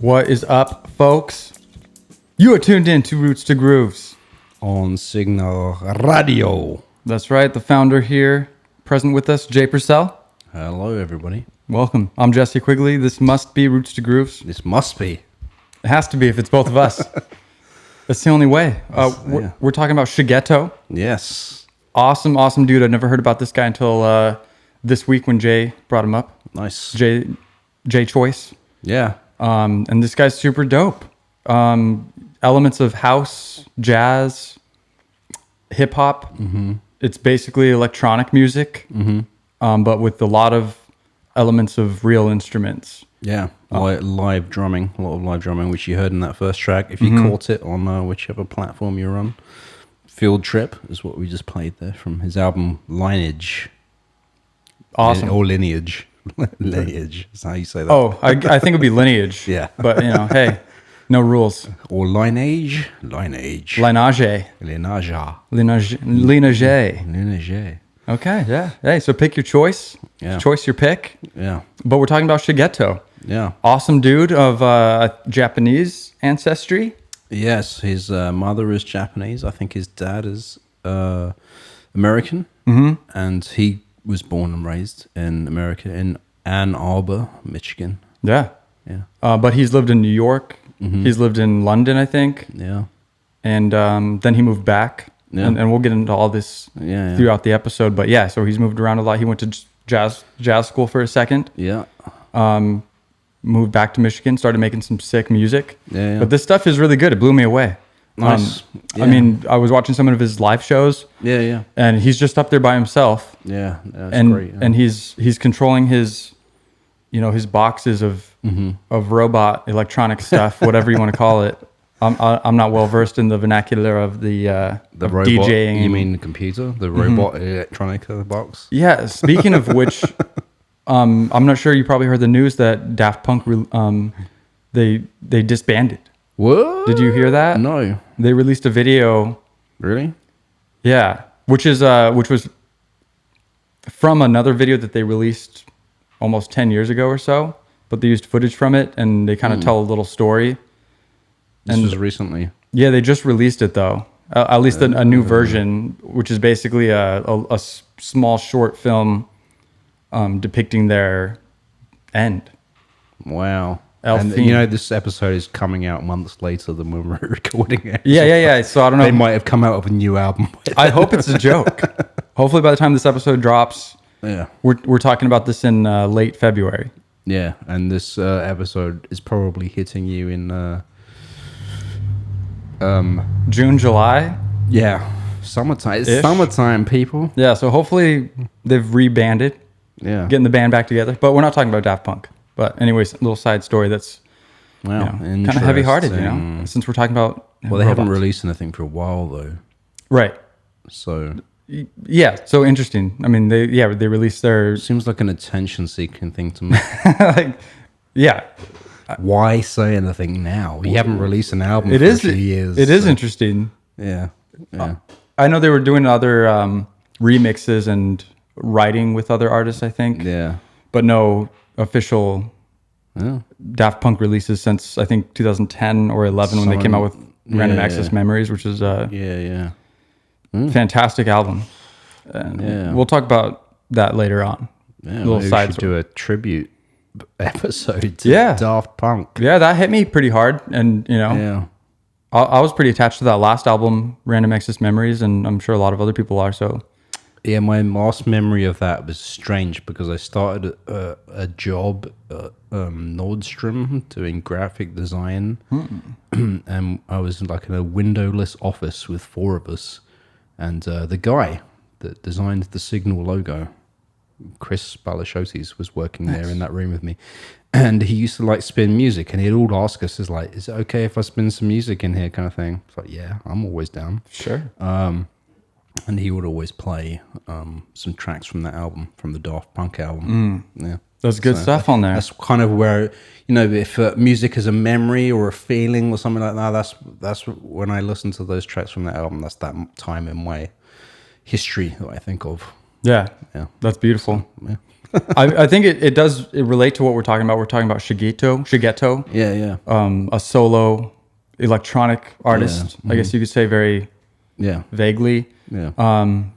What is up, folks? You are tuned in to Roots to Grooves on Signl Radio. That's right. The founder here, present with us, Jay Purcell. Hello, everybody. Welcome. I'm Jesse Quigley. This must be Roots to Grooves. This must be. It has to be if it's both of us. That's the only way. We're talking about Shigeto. Yes. Awesome dude. I'd never heard about this guy until this week when Jay brought him up. Nice. Jay Choice. Yeah. And this guy's super dope. Elements of house, jazz, hip hop. Mm-hmm. It's basically electronic music, but with a lot of elements of real instruments. Yeah. Live drumming, a lot of live drumming, which you heard in that first track. If you caught it on whichever platform you're on. Field Trip is what we just played there from his album Lineage. Awesome. Or Lineage. Lineage is how you say that. Oh, I think it'd be Lineage. Yeah. But, hey, no rules. Or Lineage. Lineage. Lineage. Okay, yeah. Hey, so pick your choice. Yeah. Choice your pick. Yeah. But we're talking about Shigeto. Yeah. Awesome dude of Japanese ancestry. Yes, his mother is Japanese. I think his dad is American. And he was born and raised in America, in Ann Arbor, Michigan. Yeah. Yeah. But he's lived in New York. He's lived in London, I think. Yeah. And then he moved back. Yeah. And we'll get into all this throughout the episode. But yeah, so he's moved around a lot. He went to jazz school for a second. Yeah. Moved back to Michigan, started making some sick music. Yeah. But this stuff is really good. It blew me away. Nice. I mean, I was watching some of his live shows. Yeah, yeah. And he's just up there by himself. Yeah, that's and great. Yeah. And he's controlling his, his boxes of robot electronic stuff, whatever you want to call it. I'm not well versed in the vernacular of the robot, DJing. You mean the computer, the robot electronica box? Yeah. Speaking of which, I'm not sure you probably heard the news that Daft Punk they disbanded. What? Did you hear that? No. They released a video. Really? Yeah, which was from another video that they released almost 10 years ago or so, but they used footage from it and they kind of tell a little story. This was recently. Yeah, they just released it though. At least a new version, which is basically a small short film depicting their end. Wow. And this episode is coming out months later than when we're recording it. Yeah. So I don't know. They might have come out with a new album. I hope it's a joke. Hopefully by the time this episode drops, we're talking about this in late February. Yeah, and this episode is probably hitting you in June, July. Yeah, summertime. It's summertime, people. Yeah, so hopefully they've rebanded. Yeah, getting the band back together. But we're not talking about Daft Punk. But anyways, a little side story that's kind of heavy-hearted, since we're talking about they haven't released anything for a while though. Right. So yeah, so interesting. I mean, they released their seems like an attention-seeking thing to me. Why say anything now? You haven't released an album for a few years. It is interesting. Yeah. I know they were doing other remixes and writing with other artists, I think. Yeah. But no official Daft Punk releases since, I think, 2010 or 11 when they came out with Random Access Memories, which is fantastic album. And we'll talk about that later on. Yeah, maybe we should do a tribute episode to Daft Punk. Yeah, that hit me pretty hard, and I was pretty attached to that last album, Random Access Memories, and I'm sure a lot of other people are. So yeah, my last memory of that was strange because I started a job at Nordstrom doing graphic design, and I was like in a windowless office with four of us, and the guy that designed the Signl logo, Chris Balashotes, was working there in that room with me, and he used to like spin music, and he'd all ask us, "Is it okay if I spin some music in here?" kind of thing. It's like, yeah, I'm always down. Sure. And he would always play some tracks from that album, from the Daft Punk album. Yeah, there's good stuff on there. That's kind of where, if music is a memory or a feeling or something like that, that's when I listen to those tracks from that album. That's that time in my history that I think of. Yeah. Yeah. That's beautiful. Yeah. I think it does relate to what we're talking about. We're talking about Shigeto, Yeah, yeah. a solo electronic artist, I guess you could say very Yeah. vaguely. Yeah.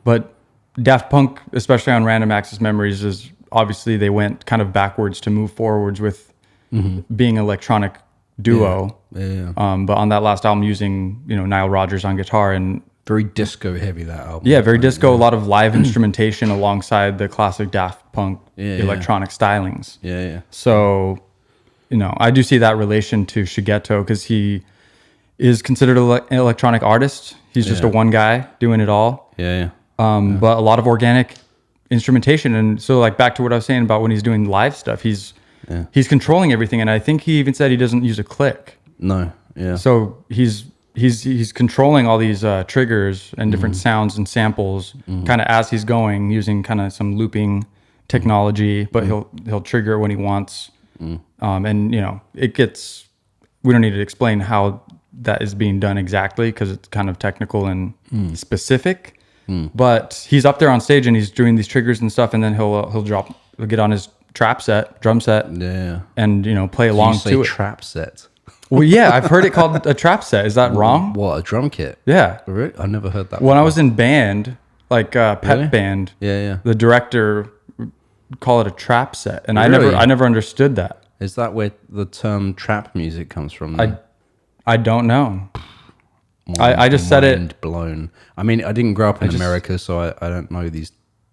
But Daft Punk, especially on Random Access Memories, is obviously they went kind of backwards to move forwards with being an electronic duo. Yeah. But on that last album, using Nile Rodgers on guitar and Very disco heavy, that album. yeah, very disco. A lot of live instrumentation alongside the classic Daft Punk Yeah, electronic stylings. Yeah, yeah. So, I do see that relation to Shigeto because he is considered an electronic artist. He's just a one guy doing it all. Yeah, But a lot of organic instrumentation. And so like back to what I was saying about when he's doing live stuff, he's controlling everything. And I think he even said he doesn't use a click. No, yeah. So he's controlling all these triggers and different sounds and samples kind of as he's going, using kind of some looping technology, but he'll trigger it when he wants. And it gets, we don't need to explain how that is being done exactly because it's kind of technical and specific. But he's up there on stage and he's doing these triggers and stuff, and then he'll get on his drum set, and play along to it. Trap set. Well, yeah, I've heard it called a trap set. Is that wrong? What, a drum kit? Yeah. Really? I never heard that. When I was in band, like pep band, Yeah. the director would call it a trap set, and Really? I never understood that. Is that where the term trap music comes from? Then? I don't know. I just said it. Mind blown. I mean, I didn't grow up in America, so I don't know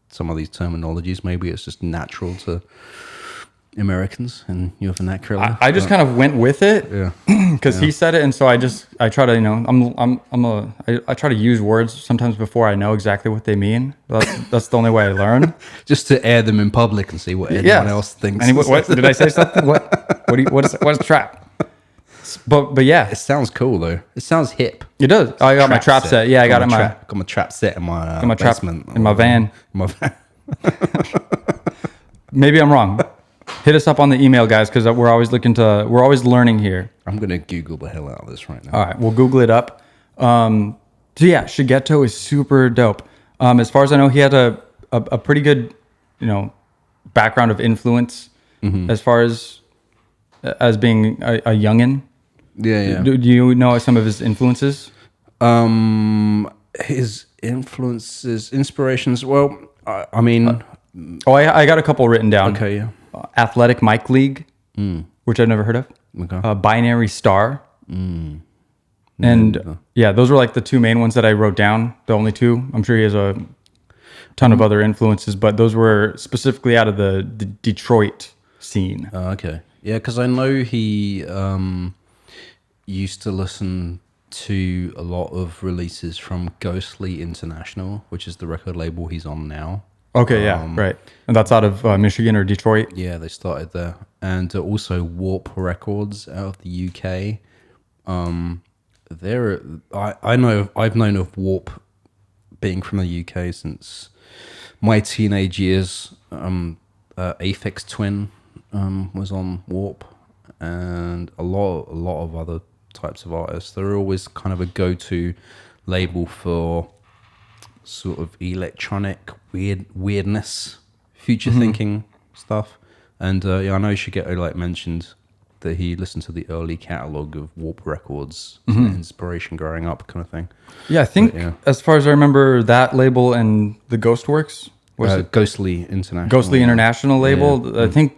some of these terminologies. Maybe it's just natural to Americans and your vernacular. I just kind of went with it, because he said it, and so I try to I try to use words sometimes before I know exactly what they mean. That's the only way I learn. Just to air them in public and see what anyone else thinks. What did I say something? What's trap? But yeah, It sounds cool though. It sounds hip. it does. I got my trap set. Yeah, I got it in my got my trap set in my my trap basement. in my van. In my van. Maybe I'm wrong. Hit us up on the email, guys, because we're always learning here. I'm gonna Google the hell out of this right now. All right, we'll Google it up. So yeah, Shigeto is super dope. As far as I know, he had a pretty good, background of influence as far as being a youngin. Yeah. Do you know some of his influences? His influences, inspirations. Well, I mean, I got a couple written down. okay, yeah. Athletic Mike League, which I've never heard of. Okay. Binary Star. And those were like the two main ones that I wrote down. The only two. I'm sure he has a ton of other influences, but those were specifically out of the Detroit scene. Okay. Yeah, because I know he used to listen to a lot of releases from Ghostly International, which is the record label he's on now. Okay, yeah, right. And that's out of Michigan or Detroit? Yeah, they started there. And also Warp Records out of the UK. I've known of Warp being from the UK since my teenage years. Aphex Twin was on Warp, and a lot of other types of artists. They're always kind of a go-to label for sort of electronic weirdness, future thinking stuff. And I know Shigeto mentioned that he listened to the early catalog of Warp Records as an inspiration growing up, kind of thing. Yeah, I think as far as I remember, that label and the Ghostworks was it Ghostly International. Ghostly International label. Yeah.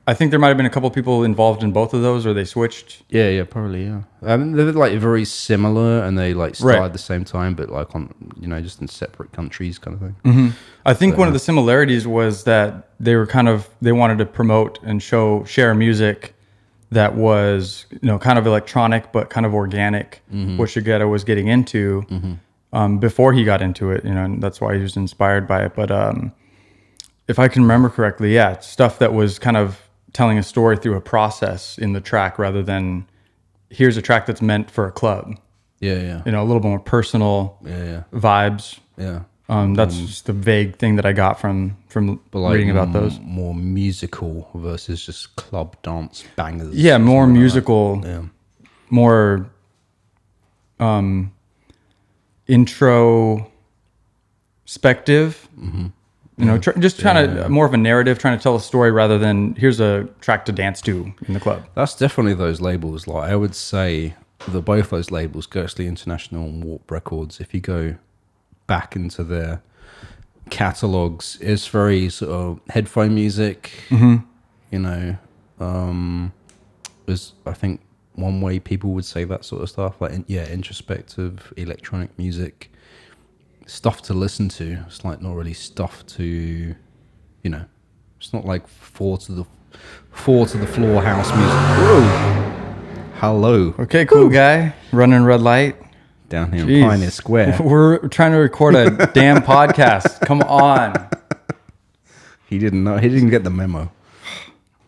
I think there might have been a couple people involved in both of those, or they switched. Yeah, probably, yeah. I mean, they're very similar, and they started at the same time, but on just in separate countries, kind of thing. I think one of the similarities was that they wanted to promote and share music that was kind of electronic but kind of organic, what Shigeto was getting into before he got into it, and that's why he was inspired by it. But if I can remember correctly, it's stuff that was kind of telling a story through a process in the track rather than here's a track that's meant for a club. Yeah. A little more personal vibes. Yeah. That's just the vague thing that I got from reading about those. More musical versus just club dance bangers. Yeah, more musical. Yeah. More intro introspective. You know, just trying to more of a narrative, trying to tell a story rather than here's a track to dance to in the club. That's definitely those labels. Like I would say that both those labels, Ghostly International and Warp Records, if you go back into their catalogs, it's very sort of headphone music. You know, is I think one way people would say that sort of stuff. Like introspective electronic music. Stuff to listen to. It's like not really stuff to, you know. It's not like four to the floor house music. Whoa. Hello. Okay, cool guy. Running red light. Down here in Pioneer Square. We're trying to record a damn podcast. Come on. He didn't know. He didn't get the memo.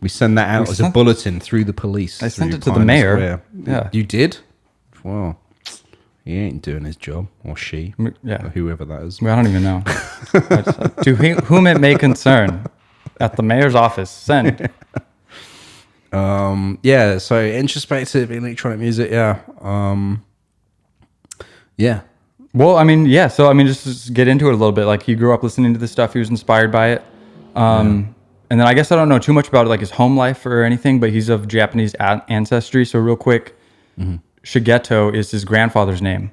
We send that out as a bulletin through the police. I sent it to the mayor. Square. Yeah. You did? Well. He ain't doing his job, or she, or whoever that is. Well, I don't even know. To whom it may concern, at the mayor's office, send. So introspective electronic music, yeah. Well, I mean, yeah. So, I mean, just get into it a little bit. Like, he grew up listening to this stuff. He was inspired by it. And then I guess I don't know too much about like his home life or anything, but he's of Japanese ancestry. So, real quick. Shigeto is his grandfather's name.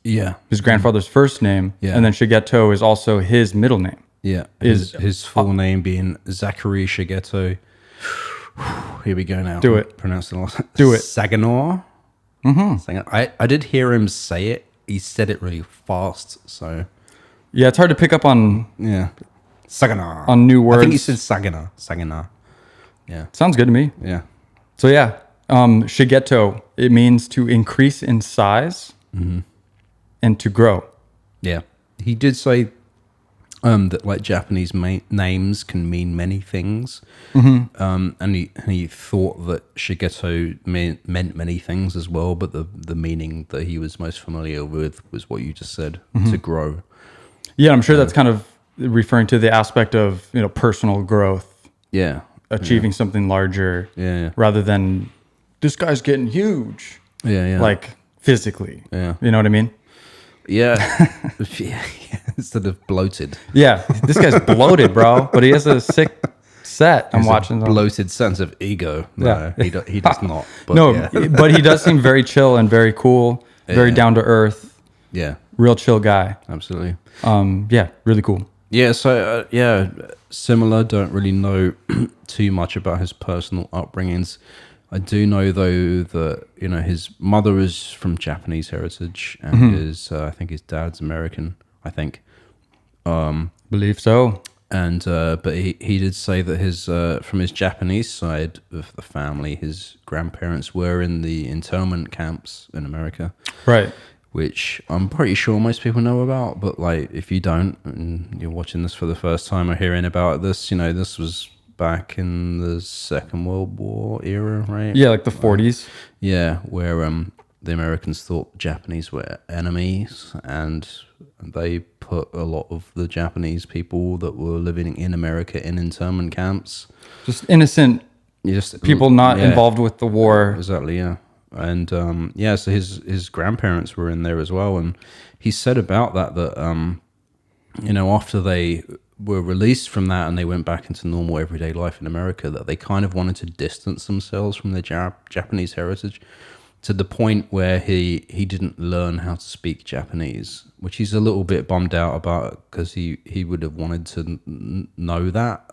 Yeah. His grandfather's first name. Yeah. And then Shigeto is also his middle name. Yeah. His full name being Zachary Shigeto. Here we go now. Do it. Pronounce it. Do it. Saginaw. Saginaw. I did hear him say it. He said it really fast. So. Yeah, it's hard to pick up on. Yeah. Saginaw. On new words. I think he said Saginaw. Saginaw. Yeah. Sounds good to me. Yeah. So yeah. Shigeto, it means to increase in size and to grow. Yeah. He did say that like Japanese names can mean many things. And he thought that Shigeto meant many things as well, but the meaning that he was most familiar with was what you just said, to grow. Yeah, I'm sure that's kind of referring to the aspect of, you know, personal growth. Yeah. Achieving something larger. Yeah. Rather than this guy's getting huge. Yeah. Like physically. Yeah. You know what I mean? Yeah. Instead of bloated. Yeah. This guy's bloated, bro. But he has a sick set. I'm watching. Bloated sense of ego. No, he does not. But no, but he does seem very chill and very cool. Very down to earth. Yeah. Real chill guy. Absolutely. Yeah. Really cool. Yeah. So, similar. Don't really know too much about his personal upbringings. I do know though that, you know, his mother is from Japanese heritage and I think his dad's American, I think. Believe so. And but he did say that his from his Japanese side of the family, his grandparents were in the internment camps in America. Right. Which I'm pretty sure most people know about, but like if you don't and you're watching this for the first time or hearing about this, you know, this was back in the Second World War era, right? Yeah, like the 40s. Yeah, where the Americans thought Japanese were enemies, and they put a lot of the Japanese people that were living in America in internment camps. Just innocent people not involved with the war. Exactly, yeah. And so his grandparents were in there as well, and he said about that you know, after they were released from that and they went back into normal everyday life in America, that they kind of wanted to distance themselves from their Japanese heritage to the point where he didn't learn how to speak Japanese, which he's a little bit bummed out about because he would have wanted to know that.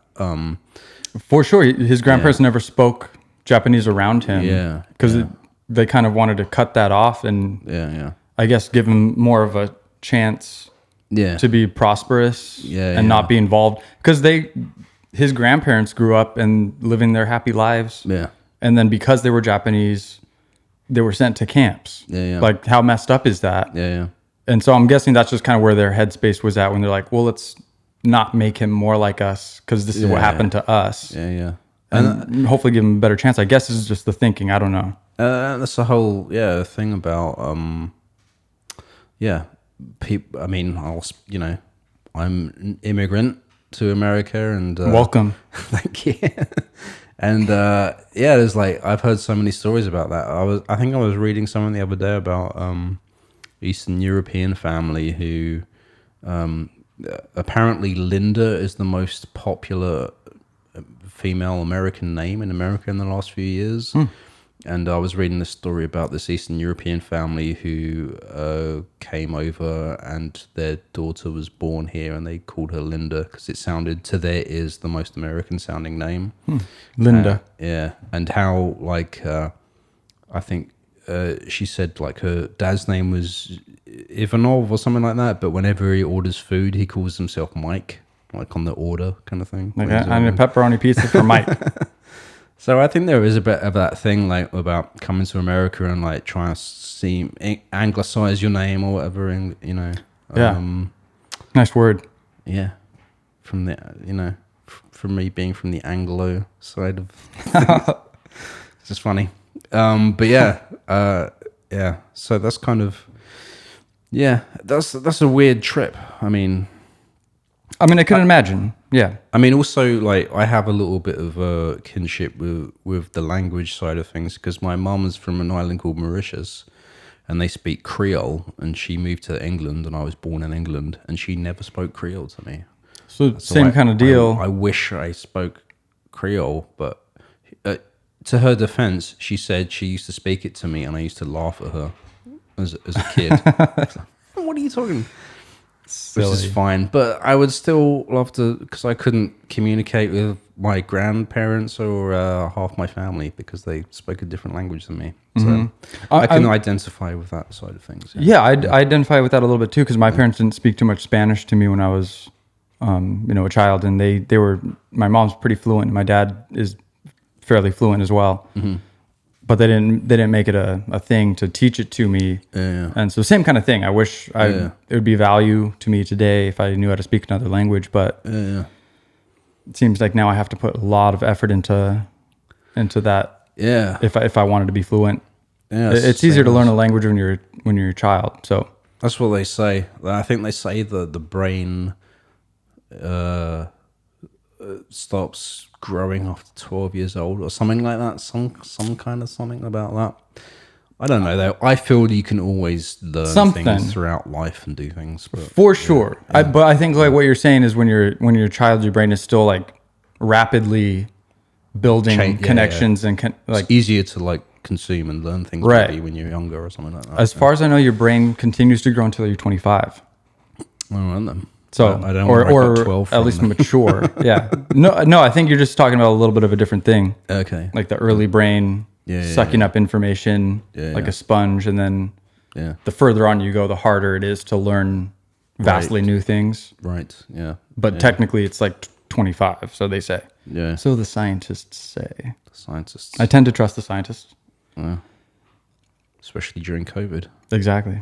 For sure, his grandparents never spoke Japanese around him. Yeah, because they kind of wanted to cut that off and I guess give him more of a chance to be prosperous and not be involved, because his grandparents grew up and living their happy lives, and then because they were Japanese, they were sent to camps. Like, how messed up is that? And so I'm guessing that's just kind of where their headspace was at when they're like, well, let's not make him more like us because this is what happened to us. And hopefully give him a better chance. I guess this is just the thinking. I don't know. That's the whole thing about people. I mean, I'm an immigrant to America, and welcome. Thank you. And there's like, I've heard so many stories about that. I think I was reading something the other day about Eastern European family who apparently Linda is the most popular female American name in America in the last few years. And I was reading this story about this Eastern European family who came over and their daughter was born here and they called her Linda because it sounded to their ears the most American sounding name. Linda. Yeah. And how, like, I think she said, like, her dad's name was Ivanov or something like that. But whenever he orders food, he calls himself Mike, like on the order kind of thing. Like, I need a pepperoni pizza for Mike. So I think there is a bit of that thing, like, about coming to America and like trying to seem anglicize your name or whatever, and you know. Nice word. Yeah, from the from me being from the Anglo side of things. It's just funny. But yeah, yeah. So that's kind of that's a weird trip. I mean, I can imagine. Yeah. I mean, also, like, I have a little bit of a kinship with the language side of things because my mum is from an island called Mauritius and they speak Creole, and she moved to England and I was born in England and she never spoke Creole to me. So same kind of deal. I wish I spoke Creole, but to her defense, she said she used to speak it to me and I used to laugh at her as a kid. What are you talking about? Silly. Which is fine, but I would still love to, because I couldn't communicate with my grandparents or half my family because they spoke a different language than me. So I can identify with that side of things. I identify with that a little bit too, because my parents didn't speak too much Spanish to me when I was, a child, and they were. My mom's pretty fluent. My dad is fairly fluent as well. But they didn't make it a thing to teach it to me. Yeah. And so same kind of thing. I wish it would be value to me today if I knew how to speak another language, but it seems like now I have to put a lot of effort into that. Yeah. If I wanted to be fluent. Yeah. It's easier to learn a language when you're a child. So that's what they say. I think they say the brain stops growing after 12 years old or something like that. Some kind of something about that. I don't know though. I feel you can always learn things throughout life and do things. But, for sure. Yeah. But I think like what you're saying is when you're a child, your brain is still like rapidly building connections and like it's easier to like consume and learn things maybe when you're younger or something like that. As far as I know, your brain continues to grow until you're 25. I don't know them. So, I don't or at least mature. Yeah. No, I think you're just talking about a little bit of a different thing. Okay. Like the early brain sucking up information like a sponge. And then the further on you go, the harder it is to learn vastly new things. Right. Yeah. But technically it's like 25. So they say. Yeah. So the scientists say. The scientists. I tend to trust the scientists. Yeah. Especially during COVID. Exactly.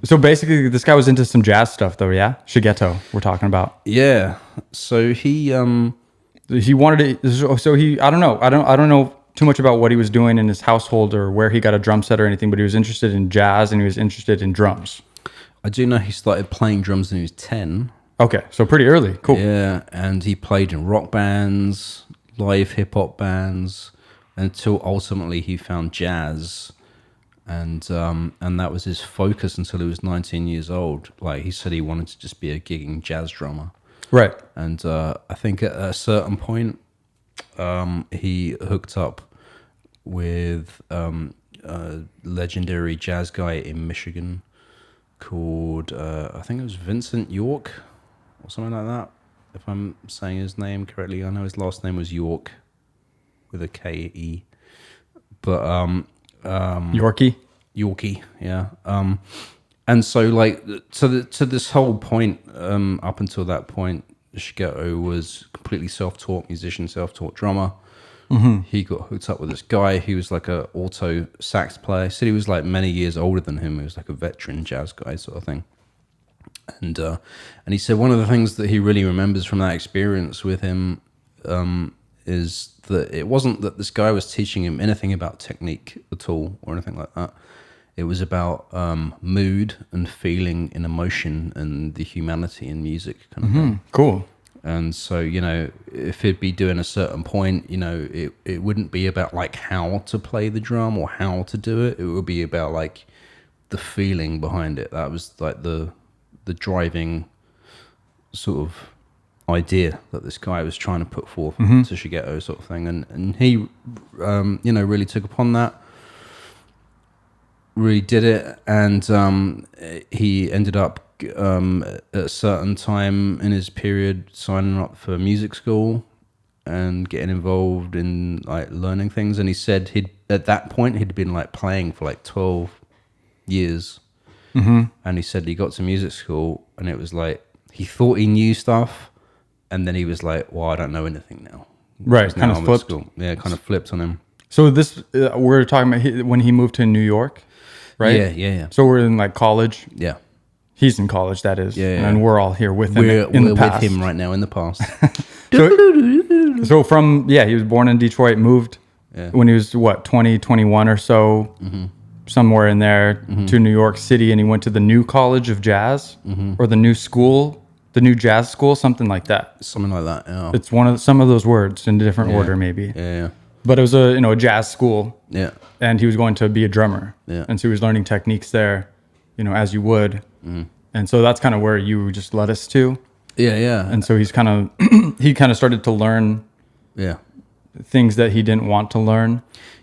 So basically, this guy was into some jazz stuff, though. Yeah, Shigeto, we're talking about. Yeah. So he wanted to. So he, I don't know. I don't know too much about what he was doing in his household or where he got a drum set or anything. But he was interested in jazz and he was interested in drums. I do know he started playing drums when he was 10. Okay, so pretty early. Cool. Yeah, and he played in rock bands, live hip hop bands, until ultimately he found jazz. And that was his focus until he was 19 years old. Like he said, he wanted to just be a gigging jazz drummer. Right. And I think at a certain point, he hooked up with a legendary jazz guy in Michigan called, I think it was Vincent York or something like that. If I'm saying his name correctly, I know his last name was York with a K-E. But Yorkie, yeah. And so like to this whole point, up until that point, Shigeto was completely self-taught musician, self-taught drummer. He got hooked up with this guy who was like a alto sax player. He said he was like many years older than him. He was like a veteran jazz guy sort of thing. And he said one of the things that he really remembers from that experience with him is that it wasn't that this guy was teaching him anything about technique at all or anything like that. It was about mood and feeling and emotion and the humanity in music kind of thing. Cool. And so, you know, if he'd be doing a certain point, you know, it wouldn't be about like how to play the drum or how to do it. It would be about like the feeling behind it. That was like the the driving sort of idea that this guy was trying to put forth to Shigeto sort of thing. And he, really took upon that, really did it. And he ended up at a certain time in his period signing up for music school and getting involved in like learning things. And he said at that point he'd been like playing for like 12 years. And he said he got to music school and it was like he thought he knew stuff, and then he was like, well, I don't know anything now. Right, kind of flipped. Yeah, kind of flipped on him. So this we're talking about when he moved to New York, right? Yeah. So we're in like college. Yeah. He's in college, that is. Yeah. And we're all here with him We're the past. with him right now in the past. So he was born in Detroit, moved when he was, 21 or so, somewhere in there to New York City, and he went to the New College of Jazz or the new school, the new jazz school, something like that. Something like that, yeah. It's some of those words in a different order, maybe. Yeah. But it was a jazz school. Yeah. And he was going to be a drummer. Yeah. And so he was learning techniques there, as you would. And so that's kind of where you just led us to. Yeah. And so he's kind of he started to learn things that he didn't want to learn.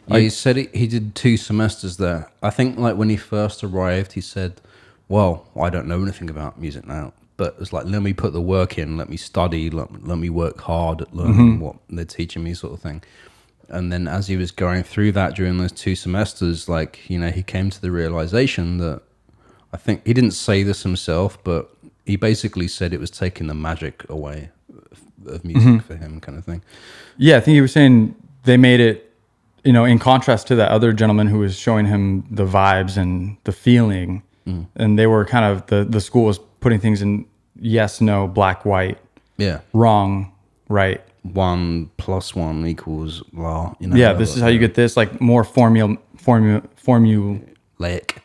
Yeah, he said he did 2 semesters there. I think like when he first arrived, he said, well, I don't know anything about music now, but it's like, let me put the work in, let me study, let me work hard at learning what they're teaching me sort of thing. And then as he was going through that during those 2 semesters, like, he came to the realization that, I think he didn't say this himself, but he basically said it was taking the magic away of music for him, kind of thing. Yeah, I think he was saying they made it, in contrast to that other gentleman who was showing him the vibes and the feeling, and they were kind of, the school was putting things in yes, no, black, white, wrong, right. 1 + 1 = blah. This is how you get this, like more formulaic. Formulatic?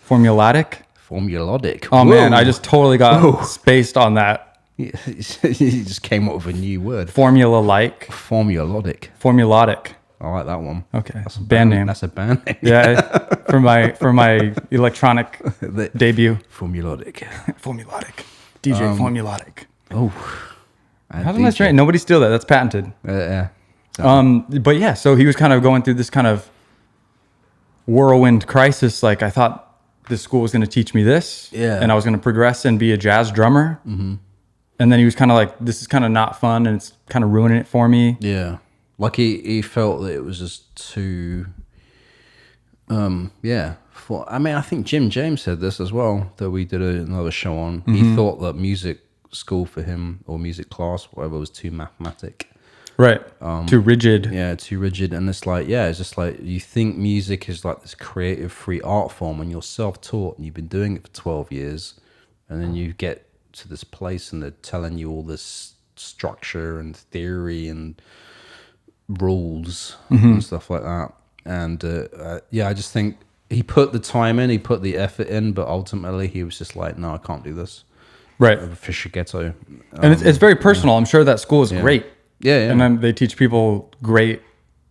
Formulodic. Oh, whoa. Man, I just totally got spaced on that. You just came up with a new word. Formula-like. Formulodic. Formulodic. I like that one. Okay. That's a band name. That's a band name. Yeah, for my electronic debut. Formulodic. Formulodic. DJ Formulodic. Oh. How's that right? Nobody steal that. That's patented. Yeah. But yeah, so he was kind of going through this kind of whirlwind crisis. Like, I thought this school was going to teach me this, and I was going to progress and be a jazz drummer. And then he was kind of like, this is kind of not fun, and it's kind of ruining it for me. Yeah. Like he felt that it was just too, I think Jim James said this as well, that we did another show on. He thought that music school for him, or music class, whatever, was too mathematic. Right. Too rigid. Yeah, too rigid. And it's like, it's just like, you think music is like this creative free art form, and you're self-taught and you've been doing it for 12 years. And then you get to this place and they're telling you all this structure and theory and rules and stuff like that. And I just think he put the time in, he put the effort in, but ultimately he was just like, no, I can't do this. Right. For Shigeto. And it's very personal. I'm sure that school is great. Yeah. And then they teach people great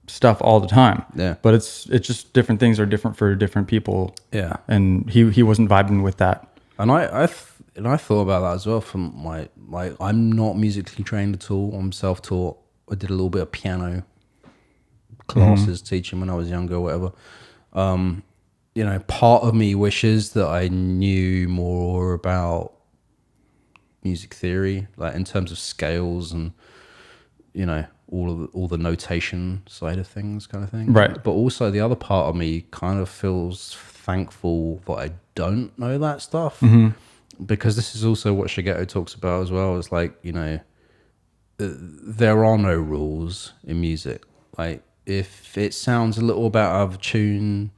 stuff all the time. Yeah. But it's just different things are different for different people. Yeah. And he wasn't vibing with that. And I thought about that as well. From I'm not musically trained at all. I'm self-taught. I did a little bit of piano classes, teaching when I was younger, or whatever. Part of me wishes that I knew more about music theory, like in terms of scales and all the notation side of things, kind of thing. Right. But also the other part of me kind of feels thankful that I don't know that stuff, because this is also what Shigeto talks about as well. It's like, there are no rules in music. Like, if it sounds a little bit out of tune,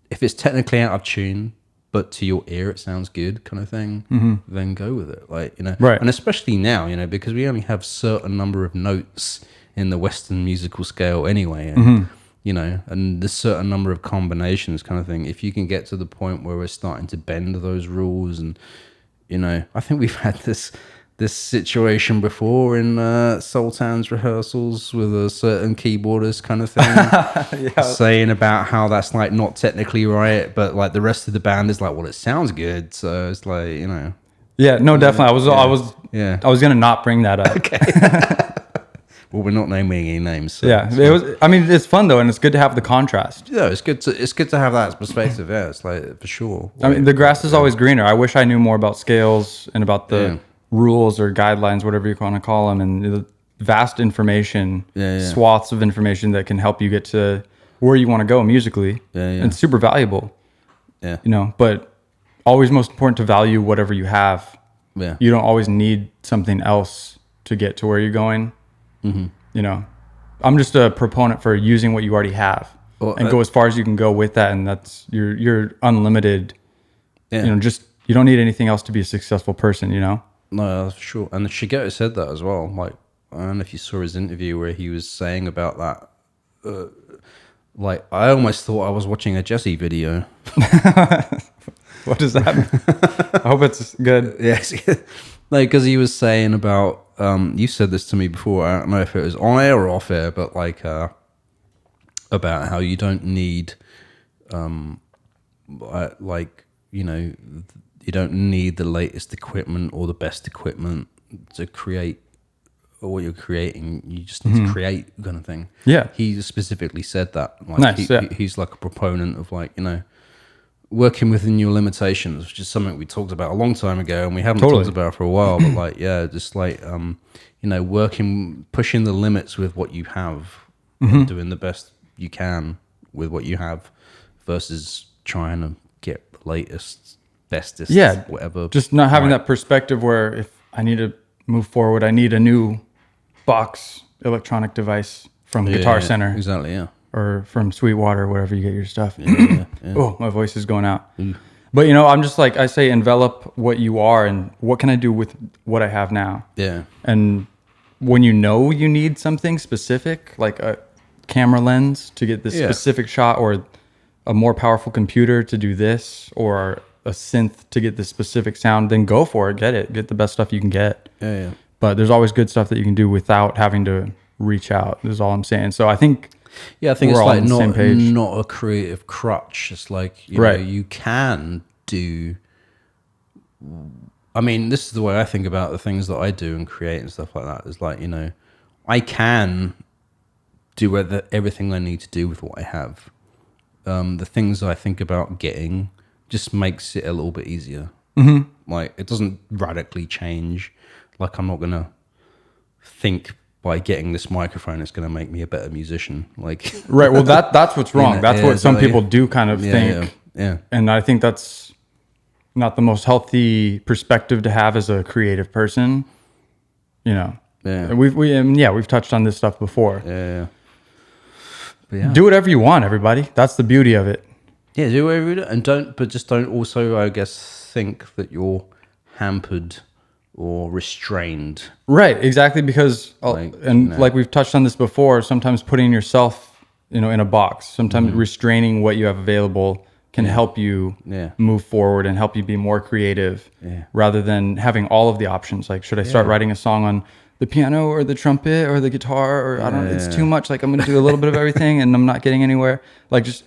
if it's technically out of tune, but to your ear it sounds good, kind of thing, then go with it. Like, right. And especially now, because we only have certain number of notes in the Western musical scale anyway, and and there's certain number of combinations, kind of thing. If you can get to the point where we're starting to bend those rules, and I think we've had this this situation before in Sultan's rehearsals with a certain keyboardist kind of thing, saying about how that's like not technically right, but like the rest of the band is like, well, it sounds good, so it's like, you know. Yeah, no, definitely. I was gonna not bring that up. Okay. Well, we're not naming any names. So, it was. I mean, it's fun though, and it's good to have the contrast. Yeah, it's good to have that perspective. Yeah, it's like for sure. I mean, the grass is always greener. I wish I knew more about scales and about the rules or guidelines, whatever you want to call them, and the vast information, swaths of information that can help you get to where you want to go musically. And it's super valuable. Yeah, you know, but always most important to value whatever you have. Yeah, you don't always need something else to get to where you're going. Mm-hmm. You know, I'm just a proponent for using what you already have and go as far as you can go with that, and that's you're unlimited. You know, just you don't need anything else to be a successful person. You know. No, that's sure. And Shigeto said that as well. Like, I don't know if you saw his interview where he was saying about that. Like, I almost thought I was watching a Jesse video. What does that mean? I hope it's good. Yes. Like, because he was saying about, you said this to me before, I don't know if it was on air or off air, but like, about how you don't need, like, you know, you don't need the latest equipment or the best equipment to create what you're creating. You just need to create, kind of thing. Yeah. He specifically said that. Like, nice. He's like a proponent of, like, you know, working within your limitations, which is something we talked about a long time ago, and we haven't talked about for a while. But like, yeah, just like, you know, pushing the limits with what you have, and doing the best you can with what you have, versus trying to get the latest, bestest, whatever. Just not having that perspective where if I need to move forward, I need a new box electronic device from Guitar Center. Exactly, yeah. Or from Sweetwater, wherever you get your stuff. Oh, my voice is going out. But, you know, I'm just like, I say envelop what you are and what can I do with what I have now? Yeah. And when you know you need something specific, like a camera lens to get this specific shot, or a more powerful computer to do this, or a synth to get this specific sound, then go for it. Get the best stuff you can get. Yeah. But there's always good stuff that you can do without having to reach out. Is all I'm saying. So I think it's like not a creative crutch. It's like, you know, you can do. I mean, this is the way I think about the things that I do and create and stuff like that. Is like, you know, I can do everything I need to do with what I have. The things I think about getting just makes it a little bit easier. Like, it doesn't radically change. Like, I'm not gonna think by getting this microphone it's gonna make me a better musician. Like, right. Well, that's what's wrong. That's what some people do kind of think. Yeah. And I think that's not the most healthy perspective to have as a creative person. You know. Yeah. And we've touched on this stuff before. Yeah. Do whatever you want, everybody. That's the beauty of it. Yeah, do whatever you do, and don't also, I guess, think that you're hampered or restrained. Right, exactly, because like we've touched on this before, sometimes putting yourself, you know, in a box, sometimes restraining what you have available can help you move forward and help you be more creative rather than having all of the options. Like, should I start writing a song on the piano or the trumpet or the guitar, or I don't know, it's too much. Like, I'm going to do a little bit of everything and I'm not getting anywhere. Like, just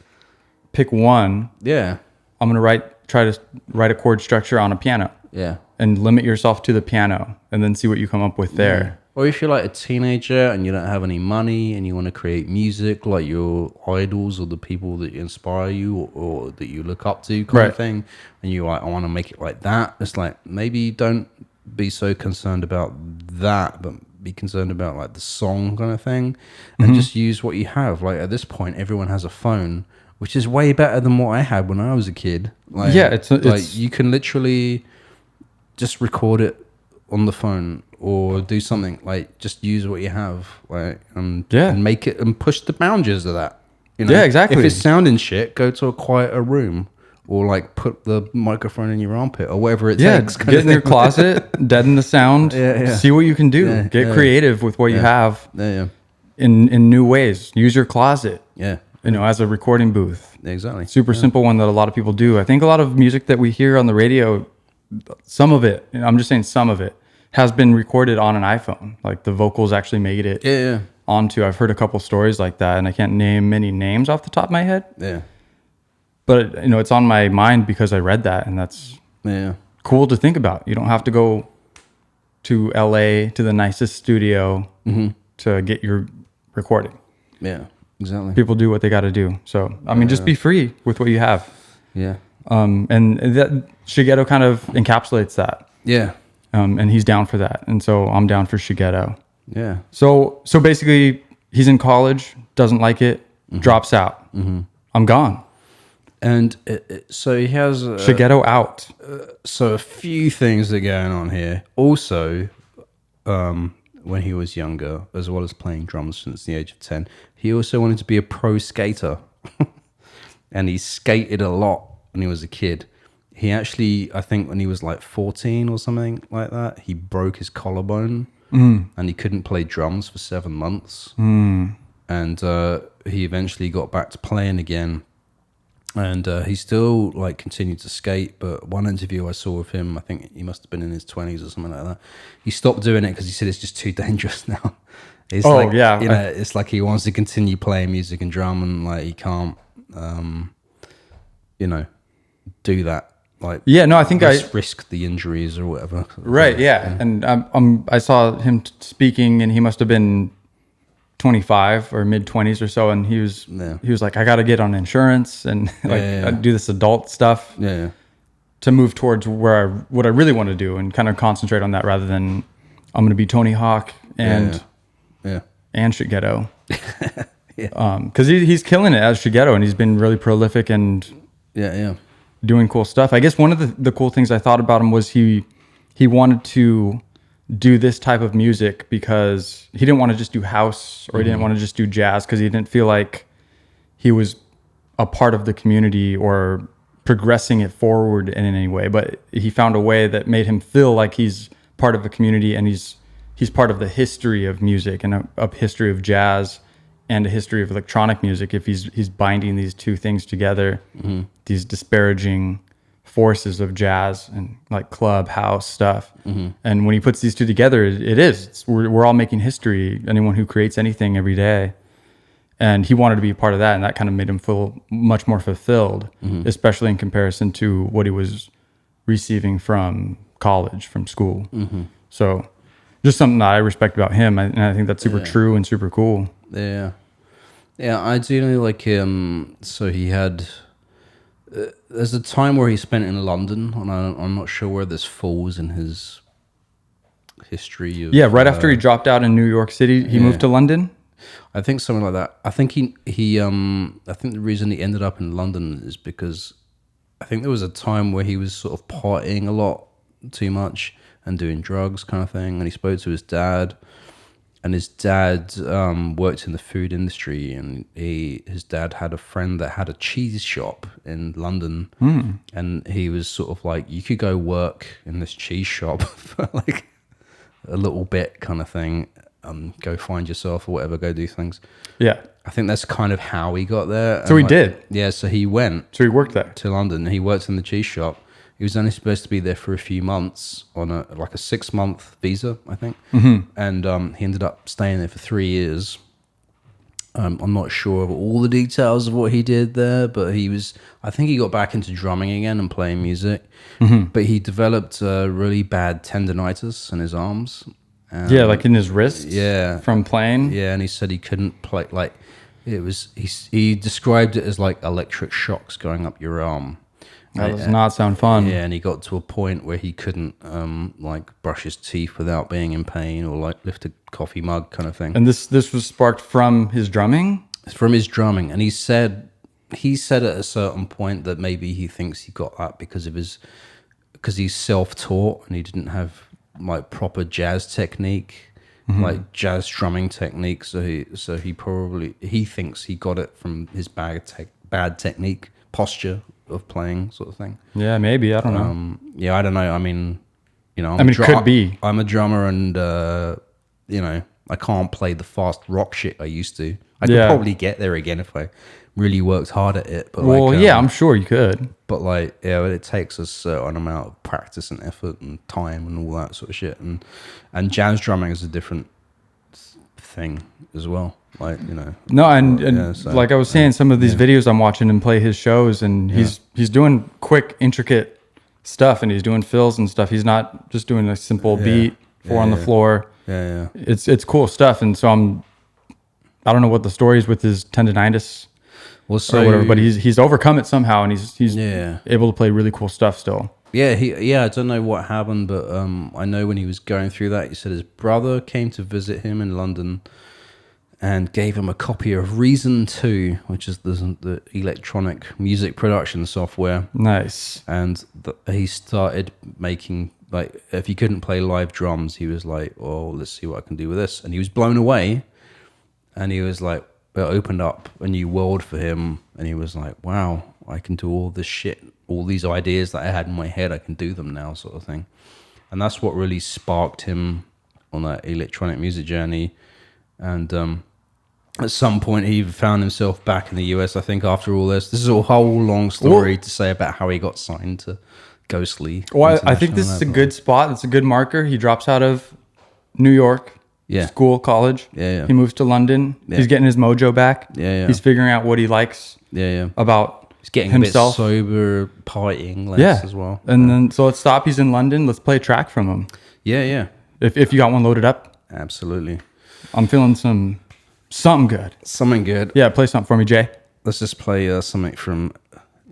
pick one. Yeah. I'm going to try to write a chord structure on a piano. Yeah. And limit yourself to the piano and then see what you come up with there. Yeah. Or if you're like a teenager and you don't have any money and you want to create music, like your idols or the people that inspire you or that you look up to kind of thing, and you're like, I want to make it like that. It's like, maybe don't be so concerned about that, but be concerned about like the song kind of thing, and just use what you have. Like, at this point, everyone has a phone, which is way better than what I had when I was a kid. Like, it's like you can literally just record it on the phone or do something. Like, just use what you have, like, and make it and push the boundaries of that. You know? Yeah, exactly. If it's sounding shit, go to a quieter room. Or like put the microphone in your armpit or whatever it takes. Get in your closet, deaden the sound, see what you can do. Get creative with what you have in new ways. Use your closet, you know, as a recording booth. Exactly. Super simple one that a lot of people do. I think a lot of music that we hear on the radio, some of it, I'm just saying some of it, has been recorded on an iPhone. Like the vocals actually made it Yeah. onto. I've heard a couple stories like that, and I can't name many names off the top of my head. Yeah. But you know, it's on my mind because I read that, and that's cool to think about. You don't have to go to LA to the nicest studio to get your recording. Yeah. Exactly. People do what they got to do. So I mean, just be free with what you have. Yeah. And that Shigeto kind of encapsulates that. Yeah. And he's down for that, and so I'm down for Shigeto. Yeah. So basically, he's in college, doesn't like it, drops out. I'm gone. And so he has Shigeto out. so a few things that are going on here. Also, when he was younger, as well as playing drums since the age of 10, he also wanted to be a pro skater. And he skated a lot when he was a kid. He actually, I think when he was like 14 or something like that, he broke his collarbone and he couldn't play drums for 7 months. And he eventually got back to playing again. And he still like continued to skate, but one interview I saw of him, I think he must have been in his 20s or something like that. He stopped doing it because he said it's just too dangerous now. It's like, yeah, you know, it's like he wants to continue playing music and drum, and like he can't, you know, do that. Like, yeah, no, I think risk the injuries or whatever. Right, yeah, and I saw him speaking, and he must have been 25 or mid 20s or so, and he was like, I got to get on insurance and like I do this adult stuff to move towards what I really want to do, and kind of concentrate on that rather than I'm going to be Tony Hawk and Shigeto. Because he's killing it as Shigeto, and he's been really prolific and doing cool stuff. I guess one of the cool things I thought about him was he wanted to do this type of music because he didn't want to just do house, or he didn't want to just do jazz, because he didn't feel like he was a part of the community or progressing it forward in any way. But he found a way that made him feel like he's part of the community, and he's part of the history of music, and a history of jazz and a history of electronic music. If he's binding these two things together, these disparaging forces of jazz and like club house stuff. And when he puts these two together, we're all making history, anyone who creates anything every day. And he wanted to be a part of that, and that kind of made him feel much more fulfilled, especially in comparison to what he was receiving from college, from school. So just something that I respect about him, and I think that's super true and super cool. Yeah, I do know, like, so he had there's a time where he spent in London, and I'm not sure where this falls in his history of, right after he dropped out in New York City, he moved to London. I think something like that. I think he I think the reason he ended up in London is because I think there was a time where he was sort of partying a lot too much and doing drugs kind of thing, and he spoke to his dad. And his dad worked in the food industry, and his dad had a friend that had a cheese shop in London, and he was sort of like, you could go work in this cheese shop for like a little bit kind of thing, go find yourself or whatever, go do things. Yeah. I think that's kind of how he got there. So he did? Yeah, so he went. So he worked there? To London. He worked in the cheese shop. He was only supposed to be there for a few months on a 6-month visa, I think. And he ended up staying there for 3 years. I'm not sure of all the details of what he did there, but I think he got back into drumming again and playing music. But he developed really bad tendonitis in his arms. Like in his wrists? Yeah. From playing? Yeah, and he said he couldn't play, like, he described it as like electric shocks going up your arm. That does not sound fun. Yeah, and he got to a point where he couldn't like brush his teeth without being in pain, or like lift a coffee mug kind of thing. And this was sparked from his drumming? It's from his drumming. And he said at a certain point that maybe he thinks he got that because he's self-taught and he didn't have like proper jazz technique, like jazz drumming technique. So he thinks he got it from his bad technique, posture of playing, sort of thing. Yeah, maybe. I don't know. Yeah, I don't know. I mean, it could be. I'm a drummer, and I can't play the fast rock shit I used to. I could probably get there again if I really worked hard at it. But Well, like, yeah, I'm sure you could. but like, yeah, it takes a certain amount of practice and effort and time and all that sort of shit. And jazz drumming is a different thing as well. Like, you know. No, and So, like I was saying, some of these videos I'm watching him play his shows, and he's doing quick, intricate stuff, and he's doing fills and stuff. He's not just doing a simple beat, four on the floor. Yeah. It's cool stuff, and so I don't know what the story is with his tendonitis Well, so or whatever, but he's overcome it somehow, and he's Yeah. able to play really cool stuff still. Yeah, I don't know what happened, but I know when he was going through that, he said his brother came to visit him in London and gave him a copy of Reason 2, which is the electronic music production software. Nice. And he started making, like, if he couldn't play live drums, he was like, oh, let's see what I can do with this. And he was blown away, and he was like, it opened up a new world for him, and he was like, wow, I can do all this shit, all these ideas that I had in my head, I can do them now, sort of thing. And that's what really sparked him on that electronic music journey. And at some point he found himself back in the US, I think, after all this. This is a whole long story to say about how he got signed to Ghostly. Well, I think this is a good spot. It's a good marker. He drops out of New York school, college. Yeah. He moves to London. Yeah. He's getting his mojo back. Yeah. He's figuring out what he likes about he's getting himself. A bit sober, partying less as well. And then, so let's stop. He's in London. Let's play a track from him. Yeah. If you got one loaded up. Absolutely. I'm feeling something good. Something good. Yeah, play something for me, Jay. Let's just play something from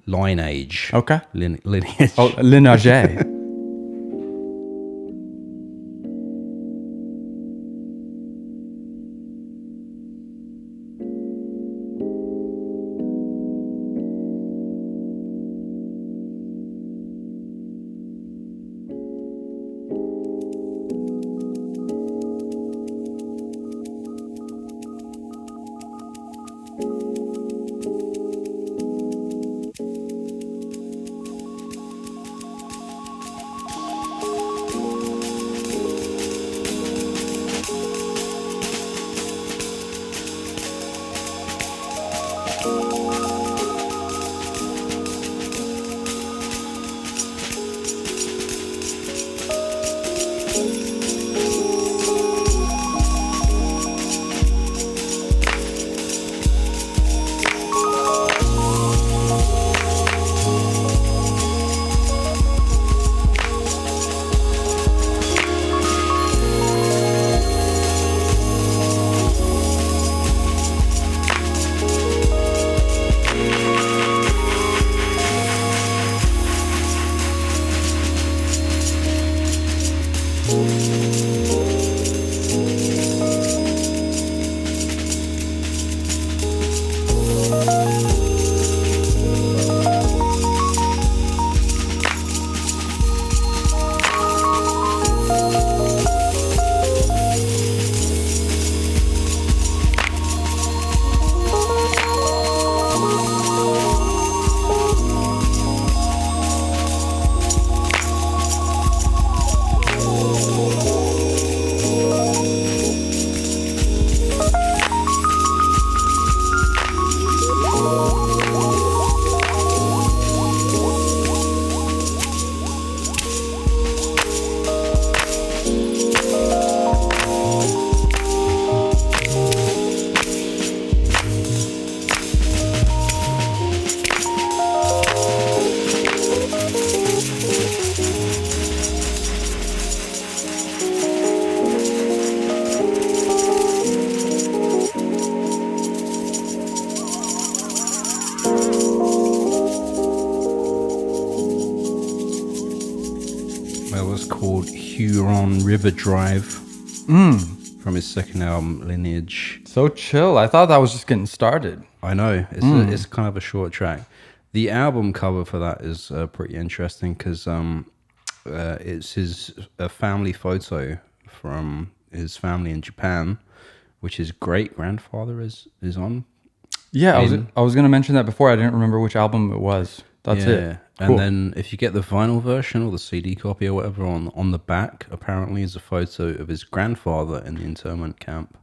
Lineage. Okay. Lineage. Oh, Lineage. River Drive from his second album, Lineage. So chill. I thought that was just getting started. I know. It's kind of a short track. The album cover for that is pretty interesting because it's his family photo from his family in Japan, which his great-grandfather is on. Yeah, I was going to mention that before. I didn't remember which album it was. That's it. Cool. And then if you get the vinyl version or the CD copy or whatever, on the back apparently is a photo of his grandfather in the internment camp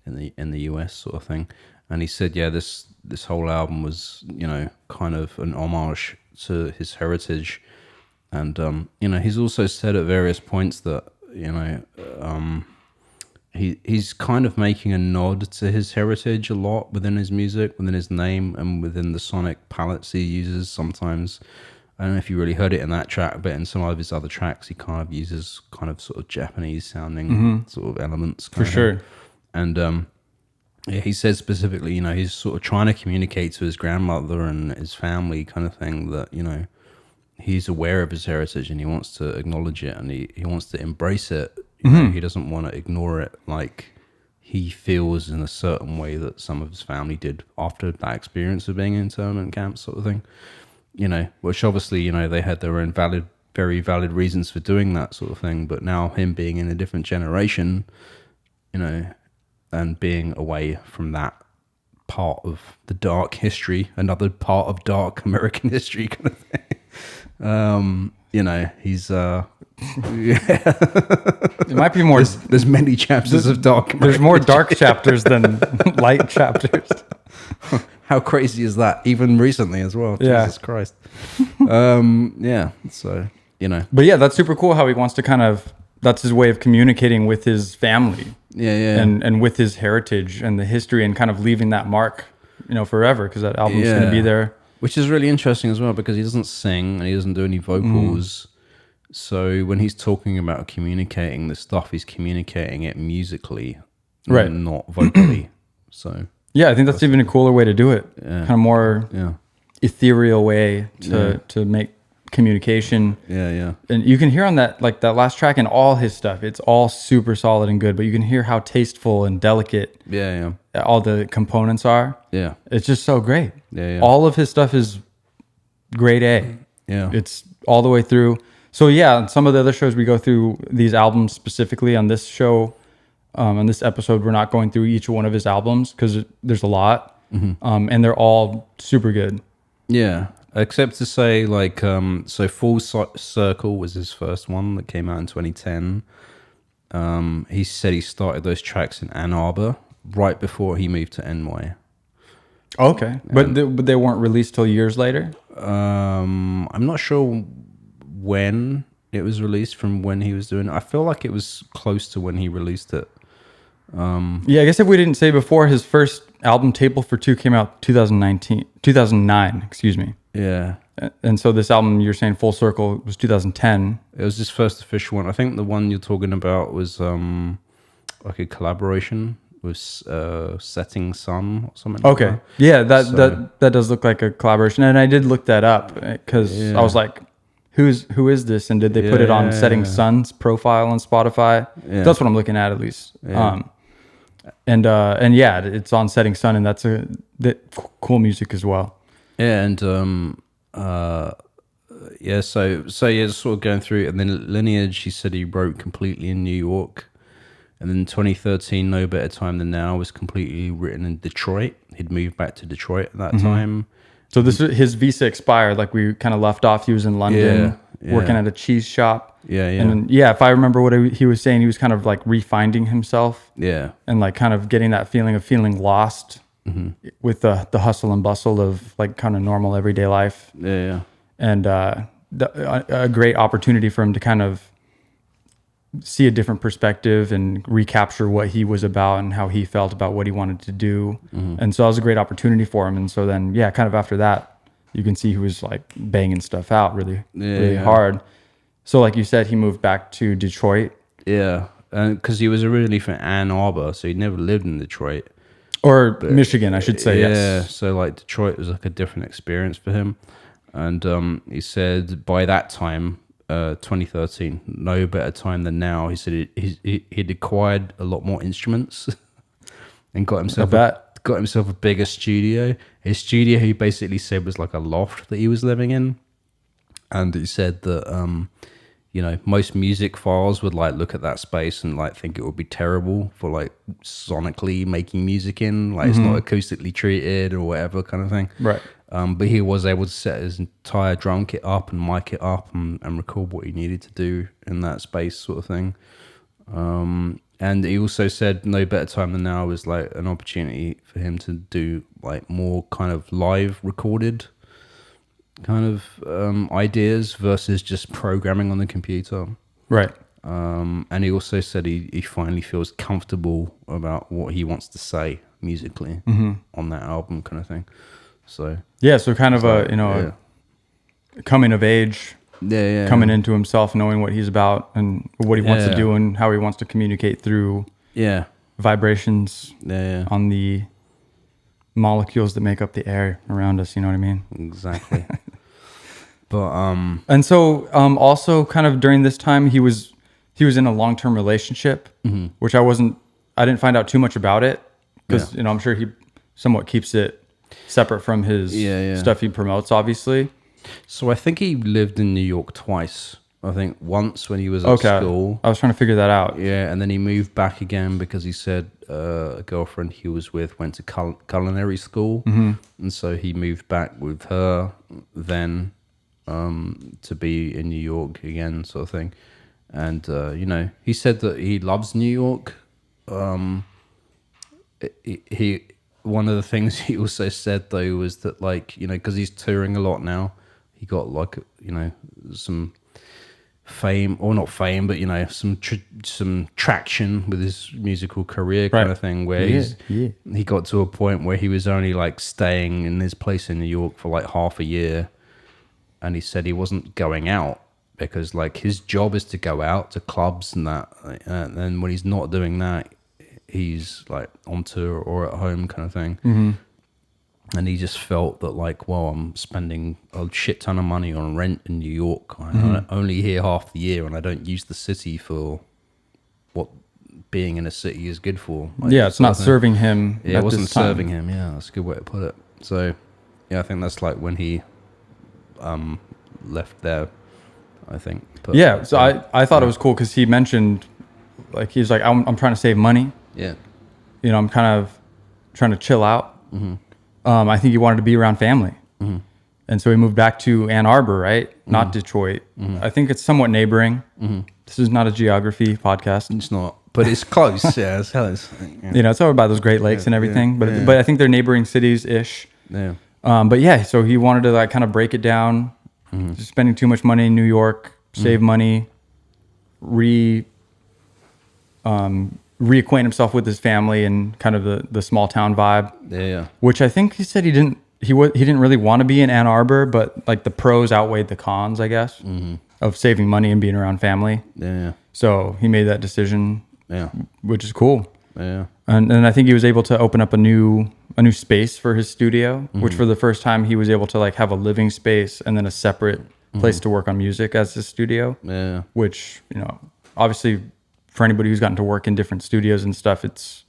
in the US sort of thing. And he said, yeah, this whole album was, kind of an homage to his heritage. And, he's also said at various points that, he's kind of making a nod to his heritage a lot within his music, within his name, and within the sonic palettes he uses sometimes. I don't know if you really heard it in that track, but in some of his other tracks, he kind of uses kind of sort of Japanese sounding sort of elements. For sure. And yeah, he says specifically, he's sort of trying to communicate to his grandmother and his family kind of thing that, he's aware of his heritage and he wants to acknowledge it and he wants to embrace it. He doesn't want to ignore it like he feels in a certain way that some of his family did after that experience of being in internment camps sort of thing. Which obviously, they had their own very valid reasons for doing that sort of thing. But now him being in a different generation, and being away from that part of the dark history, another part of dark American history kind of thing. He's It might be more. There's many chapters of dark American There's more dark chapters than light chapters. How crazy is that? Even recently as well. Yeah. Jesus Christ. Yeah. So, But yeah, that's super cool how he wants to that's his way of communicating with his family. Yeah. And with his heritage and the history and kind of leaving that mark, forever, because that album's going to be there. Which is really interesting as well because he doesn't sing and he doesn't do any vocals. So when he's talking about communicating this stuff, he's communicating it musically, right? Not vocally. So yeah, I think that's even a cooler way to do it. Yeah. Kind of more ethereal way to make communication. Yeah. And you can hear on that last track and all his stuff, it's all super solid and good, but you can hear how tasteful and delicate all the components are. Yeah. It's just so great. Yeah. All of his stuff is grade A. Yeah. It's all the way through. So yeah, on some of the other shows we go through these albums specifically. On this show, on this episode, we're not going through each one of his albums because there's a lot, and they're all super good. Yeah, except to say so Full Circle was his first one that came out in 2010. He said he started those tracks in Ann Arbor right before he moved to NY. Okay, but they weren't released till years later. I'm not sure when it was released from when he was doing it. I feel like it was close to when he released it. Yeah, I guess if we didn't say before, his first album, Table for Two, came out 2009, excuse me. Yeah. And so this album, you're saying Full Circle, was 2010. It was his first official one. I think the one you're talking about was like a collaboration with Setting Sun or something. Okay. Like that. Yeah, that does look like a collaboration. And I did look that up because I was like, who is this? And did they put it on Setting Sun's profile on Spotify? Yeah. That's what I'm looking at least. Yeah. And yeah, it's on Setting Sun, and that's cool music as well. Yeah, and so yeah, sort of going through, and then Lineage. He said he wrote completely in New York, and then 2013, No Better Time Than Now was completely written in Detroit. He'd moved back to Detroit at that time. So his visa expired, like we kind of left off. He was in London working at a cheese shop. Yeah. And if I remember what he was saying, he was kind of like refinding himself. Yeah. And like kind of getting that feeling of feeling lost with the hustle and bustle of like kind of normal everyday life. Yeah. And a great opportunity for him to kind of see a different perspective and recapture what he was about and how he felt about what he wanted to do. And so that was a great opportunity for him. And so then, kind of after that, you can see he was like banging stuff out really hard. So like you said, he moved back to Detroit. Yeah. Because he was originally from Ann Arbor, so he'd never lived in Detroit. Or Michigan, I should say, yes. Yeah, so like Detroit was like a different experience for him. And he said by that time, 2013, No Better Time Than Now, he said he'd acquired a lot more instruments and got himself a bigger studio. His studio, he basically said, was like a loft that he was living in. And he said that most music files would like look at that space and like think it would be terrible for like sonically making music in, like it's not acoustically treated or whatever kind of thing. Right. But he was able to set his entire drum kit up and mic it up and record what he needed to do in that space sort of thing. And he also said no better time than now was like an opportunity for him to do like more kind of live recorded kind of ideas versus just programming on the computer. Right. And he also said he finally feels comfortable about what he wants to say musically on that album kind of thing. So yeah, so kind of a coming of age, coming into himself, knowing what he's about and what he wants to do and how he wants to communicate through vibrations on the molecules that make up the air around us. You know what I mean? Exactly. But and so also kind of during this time he was in a long-term relationship, which I didn't find out too much about it because I'm sure he somewhat keeps it separate from his stuff he promotes, obviously. So I think he lived in New York twice. I think once when he was at school. I was trying to figure that out. Yeah, and then he moved back again because he said a girlfriend he was with went to culinary school, and so he moved back with her then to be in New York again, sort of thing. And he said that he loves New York. He one of the things he also said though was that because he's touring a lot now, he got some fame, or not fame, but some traction with his musical career kind of thing, where he got to a point where he was only like staying in his place in New York for like half a year, and he said he wasn't going out because like his job is to go out to clubs and that, and then when he's not doing that, he's like on tour or at home kind of thing. And he just felt that like, well, I'm spending a shit ton of money on rent in New York. I'm only here half the year, and I don't use the city for what being in a city is good for. Like, it's not serving him. Yeah, it wasn't serving him. Yeah, that's a good way to put it. So, yeah, I think that's like when he left there, I think. But, so I thought it was cool because he mentioned, like, he's like, I'm trying to save money. Yeah. I'm kind of trying to chill out. I think he wanted to be around family. And so he moved back to Ann Arbor, right? Not Detroit. I think it's somewhat neighboring. This is not a geography podcast. It's not, but it's close. Yeah, it's hell. It's over by those Great Lakes and everything. But I think they're neighboring cities-ish. Yeah. So he wanted to like kind of break it down. Just spending too much money in New York, save money, reacquaint himself with his family and kind of the small town vibe. Yeah. Which I think he said he didn't really want to be in Ann Arbor, but like the pros outweighed the cons, I guess, of saving money and being around family. Yeah. So he made that decision. Yeah. Which is cool. Yeah. And I think he was able to open up a new space for his studio, which for the first time he was able to like have a living space and then a separate place to work on music as his studio. Yeah. Which, obviously for anybody who's gotten to work in different studios and stuff, it's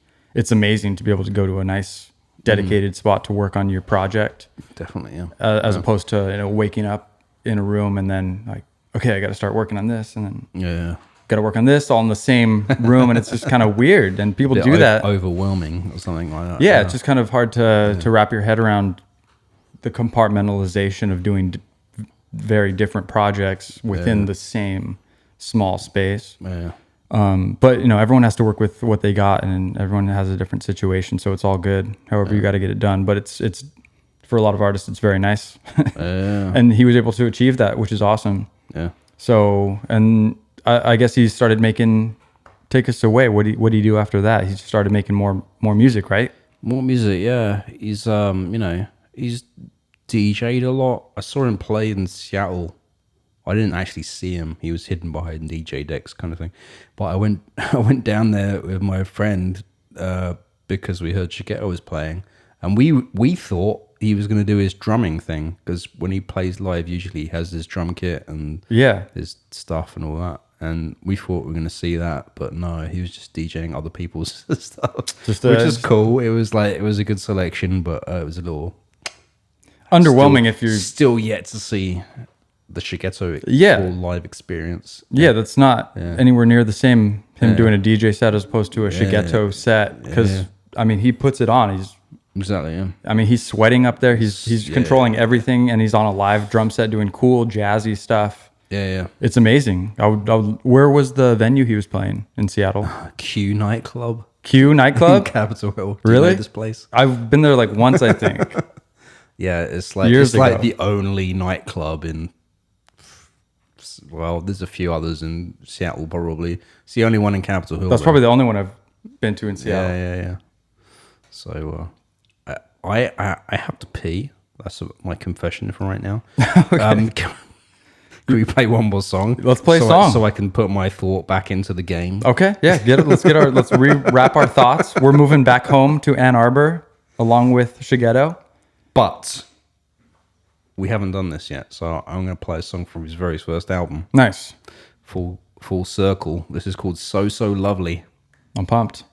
amazing to be able to go to a nice dedicated spot to work on your project. Definitely, yeah. As opposed to waking up in a room and then like, okay, I got to start working on this, and then got to work on this all in the same room, and it's just kind of weird. And people do that. Overwhelming or something like that. Yeah, it's just kind of hard to wrap your head around the compartmentalization of doing very different projects within the same small space. Yeah. But everyone has to work with what they got, and everyone has a different situation, so it's all good. However, you got to get it done. But it's for a lot of artists, it's very nice. And he was able to achieve that, which is awesome. Yeah. So, and I guess he started take us away. What did he do after that? He started making more music, right? More music, yeah. He's he's DJ'd a lot. I saw him play in Seattle. I didn't actually see him. He was hidden behind DJ decks kind of thing. But I went down there with my friend because we heard Shigeto was playing. And we thought he was going to do his drumming thing, because when he plays live, usually he has his drum kit and his stuff and all that. And we thought we were going to see that, but no, he was just DJing other people's stuff, which is cool. It was a good selection, but it was a little underwhelming if you're still yet to see the Shigeto full live experience. Yeah, that's not anywhere near the same. Him doing a DJ set as opposed to a Shigeto set, because I mean, he puts it on. He's exactly. Yeah. I mean, he's sweating up there. He's controlling everything, and he's on a live drum set doing cool jazzy stuff. Yeah. It's amazing. Where was the venue he was playing in Seattle? Q nightclub. Q nightclub? Capitol Hill. Do you Really? know this place? I've been there like once, I think. Yeah, it's like Years it's like ago. the only nightclub in. Well, there's a few others in Seattle. Probably it's the only one in Capitol Hill. That's probably the only one I've been to in Seattle. Yeah. So I have to pee. That's my confession from right now. Okay. Can we play one more song? Let's play a so song. so I can put my thought back into the game. Okay, yeah, let's wrap our thoughts. We're moving back home to Ann Arbor along with Shigeto. But we haven't done this yet, so I'm going to play a song from his very first album, Nice. Full Circle. This is called So So Lovely. I'm pumped.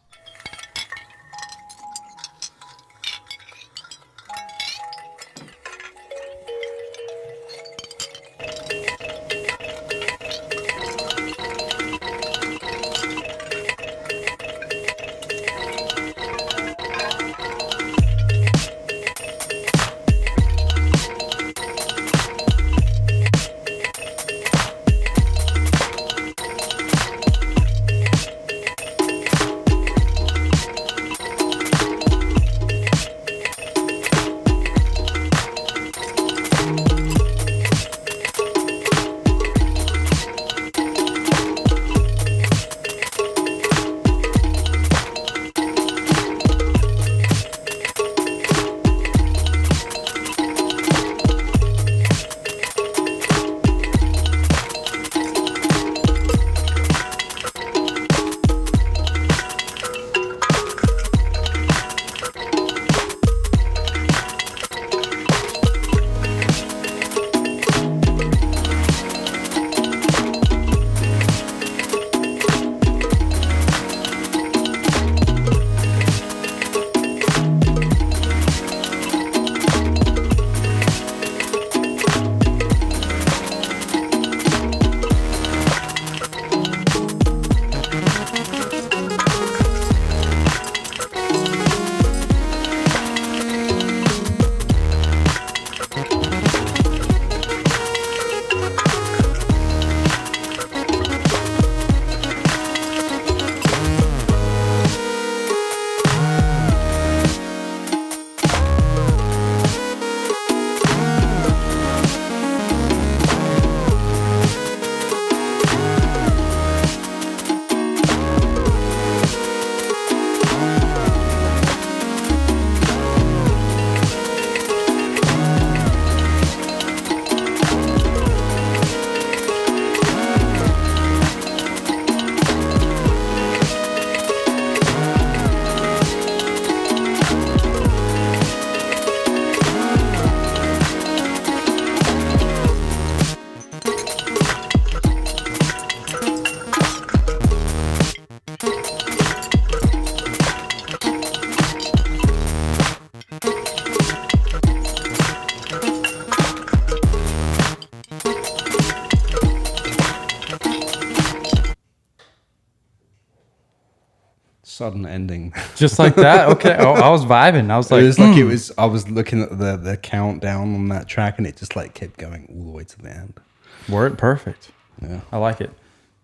Sudden ending. Just like that. Okay. Oh, I was vibing. I was like, it was. I was looking at the countdown on that track, and it just like kept going all the way to the end. word perfect. Yeah. I like it.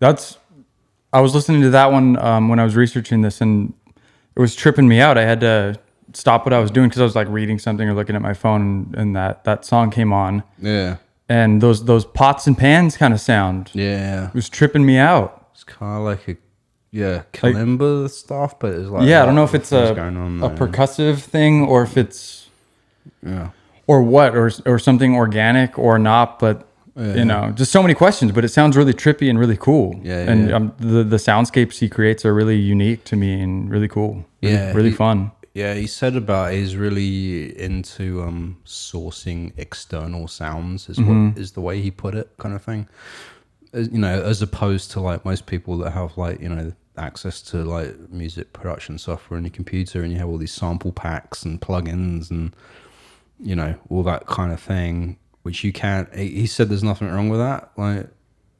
I was listening to that one when I was researching this, and it was tripping me out. I had to stop what I was doing because I was like reading something or looking at my phone, and that song came on. Yeah. And those pots and pans kind of sound. Yeah. It was tripping me out. It's kind of like a kalimba stuff, but it's like Yeah, I don't know if it's a going on percussive thing or if it's or what or something organic or not, but you know, just so many questions. But it sounds really trippy and really cool. The soundscapes he creates are really unique to me and really cool. Really fun. Yeah, he said about he's really into sourcing external sounds what is the way he put it, kind of thing. You know, as opposed to like most people that have like, you know, access to like music production software in your computer, and you have all these sample packs and plugins and, you know, all that kind of thing, which you can't. He said there's nothing wrong with that, like,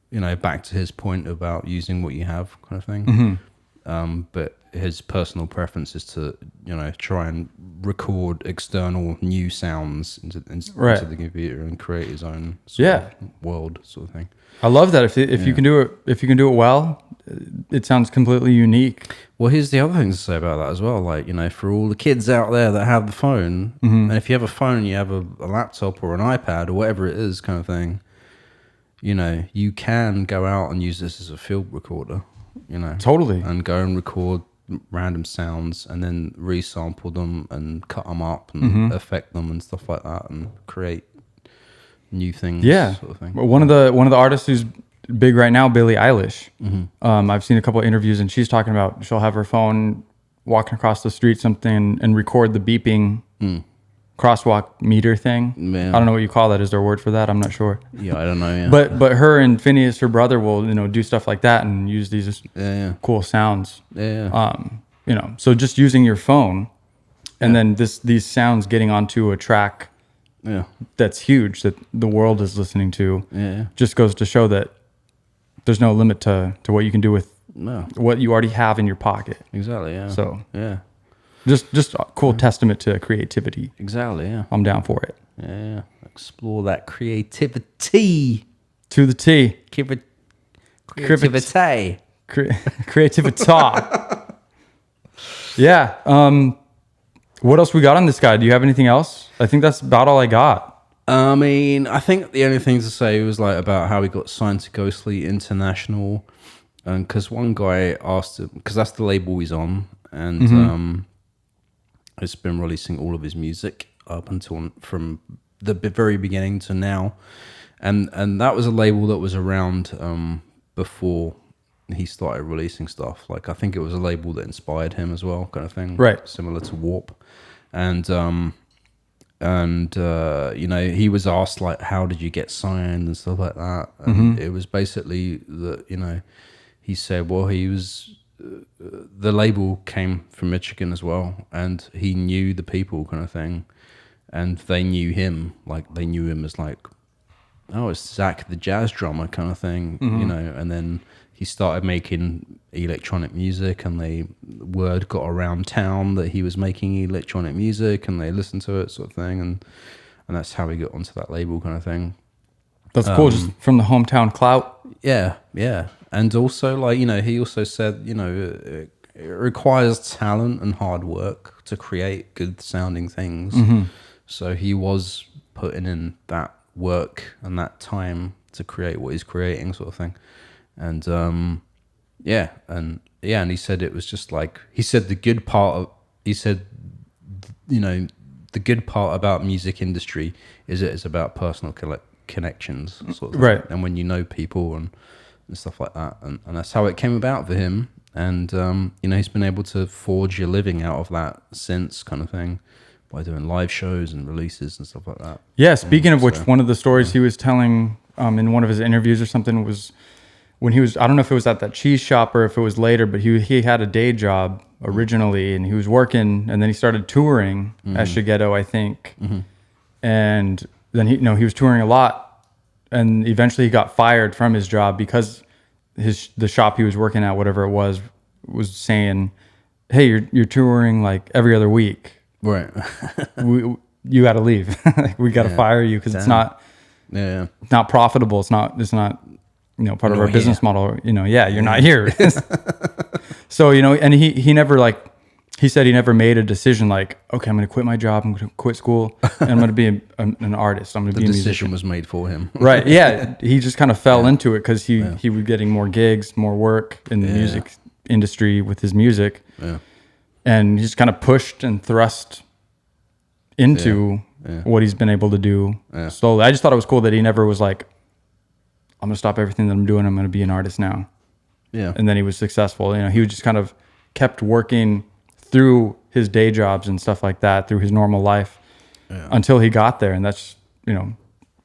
you know, back to his point about using what you have, kind of thing. But his personal preference is to, try and record external new sounds into the computer and create his own sort of world sort of thing. I love that. If you can do it well, it sounds completely unique. Well, here's the other thing to say about that as well. Like, for all the kids out there that have the phone, and if you have a phone, you have a laptop or an iPad or whatever it is kind of thing, you can go out and use this as a field recorder, Totally. and go and record random sounds and then resample them and cut them up and affect them and stuff like that and create new things. Yeah. Sort of thing. One of the artists who's big right now, Billie Eilish. I've seen a couple of interviews and she's talking about she'll have her phone walking across the street something and record the beeping crosswalk meter thing. Yeah. I don't know what you call that. Is there a word for that? I'm not sure. Yeah, I don't know. Yeah. But her and Phineas, her brother, will do stuff like that and use these cool sounds. Yeah. So just using your phone, and then these sounds getting onto a track. Yeah. That's huge that the world is listening to. Yeah. Just goes to show that there's no limit to what you can do with what you already have in your pocket. Exactly. Yeah. So yeah. Just a cool testament to creativity. Exactly, yeah. I'm down for it. Yeah. Explore that creativity. To the T. Creativity. Creativity. Yeah. What else we got on this guy? Do you have anything else? I think that's about all I got. I mean, I think the only thing to say was like about how he got signed to Ghostly International. Because one guy asked him, because that's the label he's on. And it's been releasing all of his music up until from the very beginning to now, and that was a label that was around before he started releasing stuff. Like I think it was a label that inspired him as well, kind of thing, right? Similar to Warp, and he was asked like, how did you get signed and stuff like that, and it was basically that he said, well, he was. The label came from Michigan as well, and he knew the people, kind of thing, and they knew him. Like they knew him as like, oh, it's Zach the jazz drummer, kind of thing, And then he started making electronic music, and word got around town that he was making electronic music, and they listened to it, sort of thing, and that's how he got onto that label, kind of thing. That's cool, just from the hometown clout. Yeah, yeah. And also, like, he also said, it requires talent and hard work to create good sounding things. So he was putting in that work and that time to create what he's creating, sort of thing. And, and he said it was just like, the good part about music industry is it's about personal connections, sort of thing. Right. And when you know people and stuff like that, and that's how it came about for him. And he's been able to forge a living out of that since, kind of thing, by doing live shows and releases and stuff like that. Yeah, speaking of which, one of the stories he was telling in one of his interviews or something was when he was, I don't know if it was at that cheese shop or if it was later, but he had a day job originally, and he was working, and then he started touring at Shigeto, I think. And then he was touring a lot. And eventually he got fired from his job because the shop he was working at, whatever it was saying, hey, you're touring like every other week. Right. You got to leave. Like, we got to fire you because it's not profitable. It's not part of our business model. You're not here. So, and he never he said he never made a decision like, okay, I'm going to quit my job. I'm going to quit school and I'm going to be an artist. I'm going to be a musician. The decision was made for him. Right. Yeah. He just kind of fell into it because he was getting more gigs, more work in the music industry with his music. Yeah. And he's kind of pushed and thrust into what he's been able to do slowly. I just thought it was cool that he never was like, I'm going to stop everything that I'm doing. I'm going to be an artist now. Yeah. And then he was successful. He was just kind of kept working through his day jobs and stuff like that, through his normal life until he got there. And that's,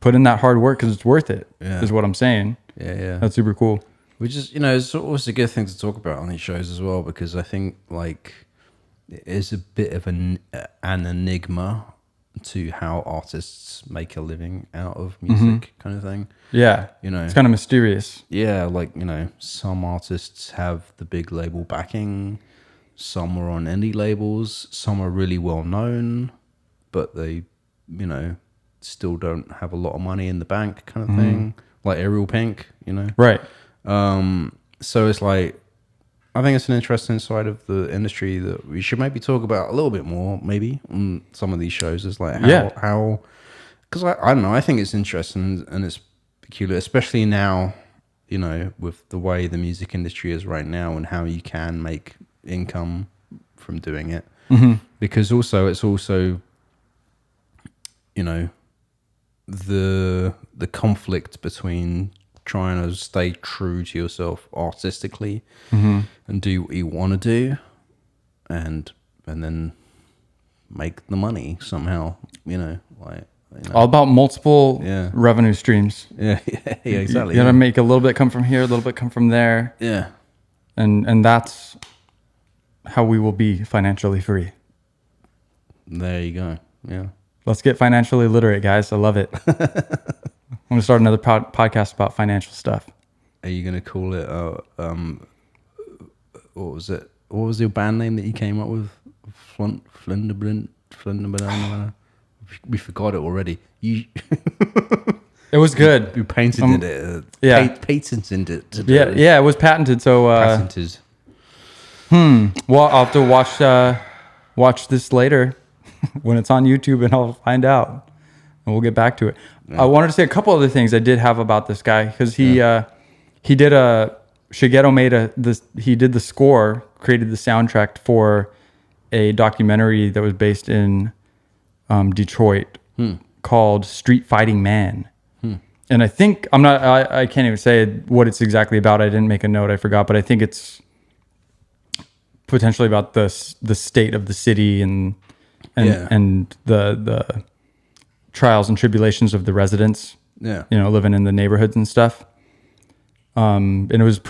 put in that hard work because it's worth it, is what I'm saying. Yeah, yeah. That's super cool. Which is, it's always a good thing to talk about on these shows as well, because I think, like, it is a bit of an enigma to how artists make a living out of music, kind of thing. Yeah. It's kind of mysterious. Yeah, like, some artists have the big label backing. some are on indie labels, some are really well known, but they, you know, still don't have a lot of money in the bank kind of thing. Like Ariel Pink, you know? Right. So it's like, I think it's an interesting side of the industry that we should maybe talk about a little bit more, maybe on some of these shows. Is like how, because I don't know, I think it's interesting and it's peculiar, especially now, you know, with the way the music industry is right now and how you can make income from doing it. Because it's also, you know, the conflict between trying to stay true to yourself artistically and do what you want to do and then make the money somehow, you know, like, you know. All about multiple revenue streams. Yeah, exactly. You gotta make a little bit come from here, a little bit come from there. Yeah. And that's how we will be financially free. There you go. Yeah. Let's get financially literate, guys. I love it. I'm going to start another podcast about financial stuff. Are you going to call it, what was it? What was your band name that you came up with? Flinderblin? We forgot it already. It was good. You patented it. Patented it. Yeah, it was patented. So, patented. Well, I'll have to watch this later when it's on YouTube and I'll find out. And we'll get back to it. Yeah. I wanted to say a couple other things I did have about this guy because he did Shigeto he did the score, created the soundtrack for a documentary that was based in Detroit called Street Fighting Man. And I think I can't even say what it's exactly about. I didn't make a note. I forgot, but I think it's potentially about the state of the city and the trials and tribulations of the residents, you know, living in the neighborhoods and stuff. And it was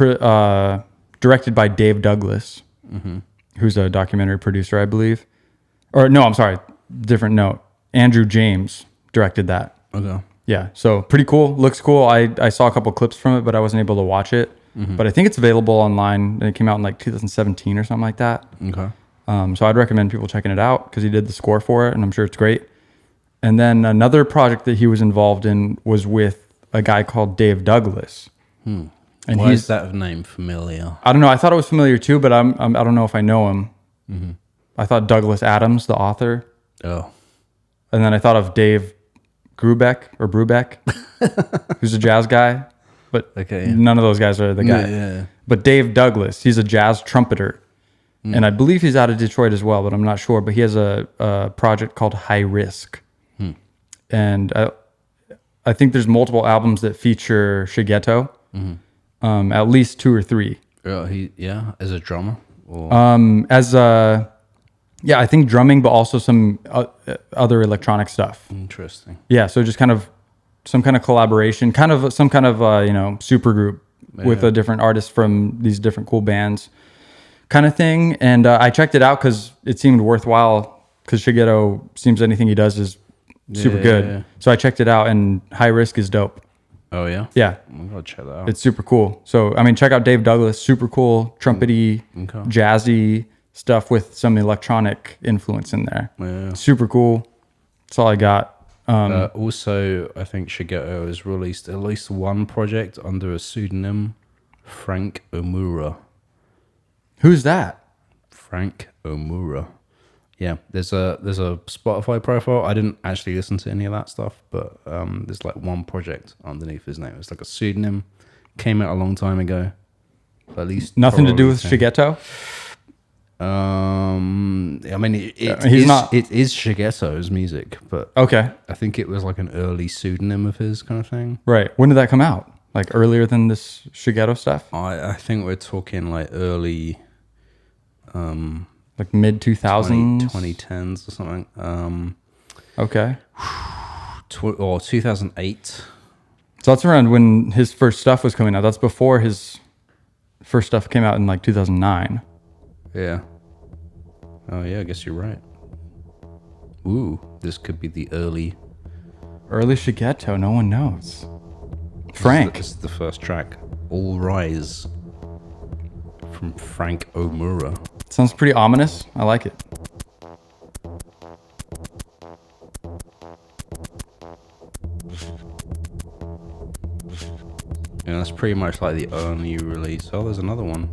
directed by Dave Douglas, who's a documentary producer, I believe. Or no, I'm sorry, different note. Andrew James directed that. Okay. Yeah, so pretty cool. Looks cool. I saw a couple clips from it, but I wasn't able to watch it. But I think it's available online. And it came out in like 2017 or something like that. Okay. So I'd recommend people checking it out because he did the score for it, and I'm sure it's great. And then another project that he was involved in was with a guy called Dave Douglas. And why is that name familiar? I don't know. I thought it was familiar too, but I don't know if I know him. I thought Douglas Adams, the author. Oh. And then I thought of Dave Brubeck, who's a jazz guy. But none of those guys are the guy. Yeah. But Dave Douglas, he's a jazz trumpeter. And I believe he's out of Detroit as well, but I'm not sure. But he has a project called High Risk. And I think there's multiple albums that feature Shigeto, at least 2 or 3. As a drummer? Or? I think drumming, but also some other electronic stuff. Interesting. Yeah, so just kind of some kind of collaboration, some kind of super group with a different artist from these different cool bands kind of thing. And I checked it out because it seemed worthwhile because Shigeto seems anything he does is super good. Yeah. So I checked it out, and High Risk is dope. Oh, yeah? Yeah. I'm going to check that out. It's super cool. So, I mean, check out Dave Douglas. Super cool, trumpety, jazzy stuff with some electronic influence in there. Yeah. Super cool. That's all I got. Also, I think Shigeto has released at least one project under a pseudonym, Frank Omura. Who's that? Frank Omura. Yeah, there's a Spotify profile. I didn't actually listen to any of that stuff, but there's like one project underneath his name. It's like a pseudonym. Came out a long time ago. At least nothing to do with Shigeto. I mean, it is Shigeto's music, but okay. I think it was like an early pseudonym of his kind of thing. Right. When did that come out? Like earlier than this Shigeto stuff? I think we're talking like early, like mid 2000s, 2010s or something. Okay. Or 2008. So that's around when his first stuff was coming out. That's before his first stuff came out in like 2009. Yeah. Oh, yeah, I guess you're right. Ooh, this could be the early Shigeto. No one knows. Frank. This is the first track. All Rise from Frank Omura. Sounds pretty ominous. I like it. Yeah, that's pretty much like the only release. Oh, there's another one.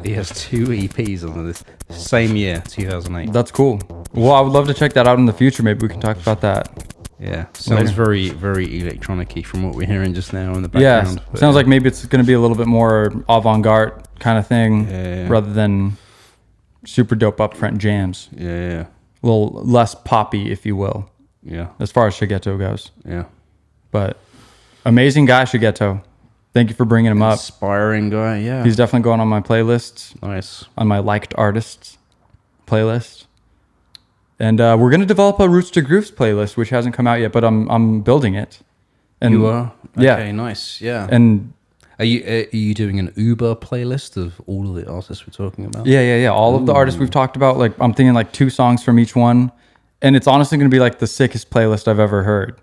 He has 2 EPs on this same year, 2008. That's cool. Well, I would love to check that out in the future. Maybe we can talk about that. Yeah, sounds Later. very, very electronic-y from what we're hearing just now in the Yeah, background. But sounds like maybe it's going to be a little bit more avant-garde kind of thing Yeah. rather than super dope upfront jams. Yeah, A little less poppy, if you will, yeah, as far as Shigeto goes. yeah. But amazing guy, Shigeto. Thank you for bringing him up. Inspiring guy, yeah. He's definitely going on my playlists, Nice. on my liked artists playlist. And we're going to develop a Roots to Grooves playlist, which hasn't come out yet, but I'm building it. And You are? Yeah. Okay, nice, yeah. And Are you doing an Uber playlist of all of the artists we're talking about? yeah. All of the artists we've talked about, like I'm thinking like 2 songs from each one. And it's honestly going to be like the sickest playlist I've ever heard.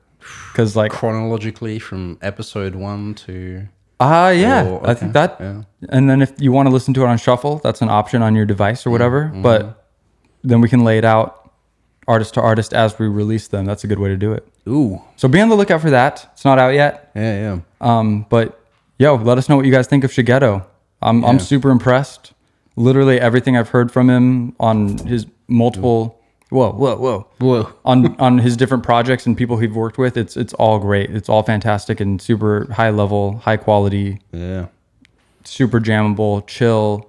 Because like... Chronologically from episode 1 to... yeah. Oh, I think okay, that... yeah. And then if you want to listen to it on shuffle, that's an option on your device or whatever. Mm-hmm. But then we can lay it out artist to artist as we release them. That's a good way to do it. Ooh. So be on the lookout for that. It's not out yet. Yeah. But yo, let us know what you guys think of Shigeto. I'm super impressed. Literally everything I've heard from him on his multiple whoa on his different projects and people he's worked with, it's all great. It's all fantastic and super high level, high quality, Yeah. super jammable, chill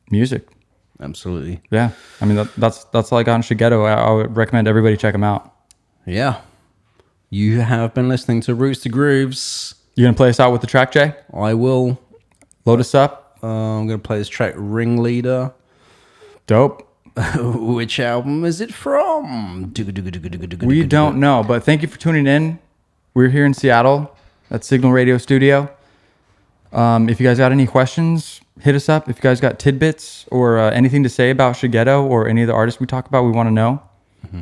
music. Absolutely. Yeah, I mean that's all I got on Shigeto. I would recommend everybody check him out. Yeah. You have been listening to Roots to Grooves. You gonna play us out with the track, Jay? I will. Load us up. I'm going to play this track, Ringleader. Dope. Which album is it from? We don't know, but thank you for tuning in. We're here in Seattle at Signl Radio Studio. If you guys got any questions, hit us up. If you guys got tidbits or anything to say about Shigeto or any of the artists we talk about, we want to know. Mm-hmm.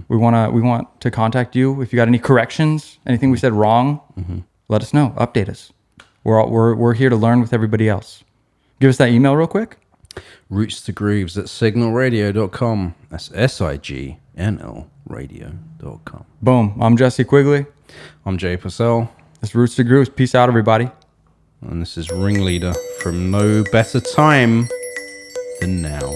We want to contact you. If you got any corrections, anything we said wrong, let us know. Update us. We're here to learn with everybody else. Give us that email real quick. Roots to Grooves at signalradio.com. That's SIGNL radio.com. Boom. I'm Jesse Quigley. I'm Jay Purcell. It's Roots to Grooves. Peace out, everybody. And this is Ringleader from No Better Time Than Now.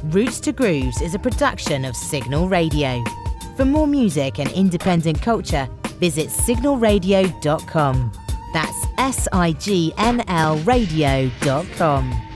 Roots to Grooves is a production of Signal Radio. For more music and independent culture, visit signalradio.com. That's signl radio.com.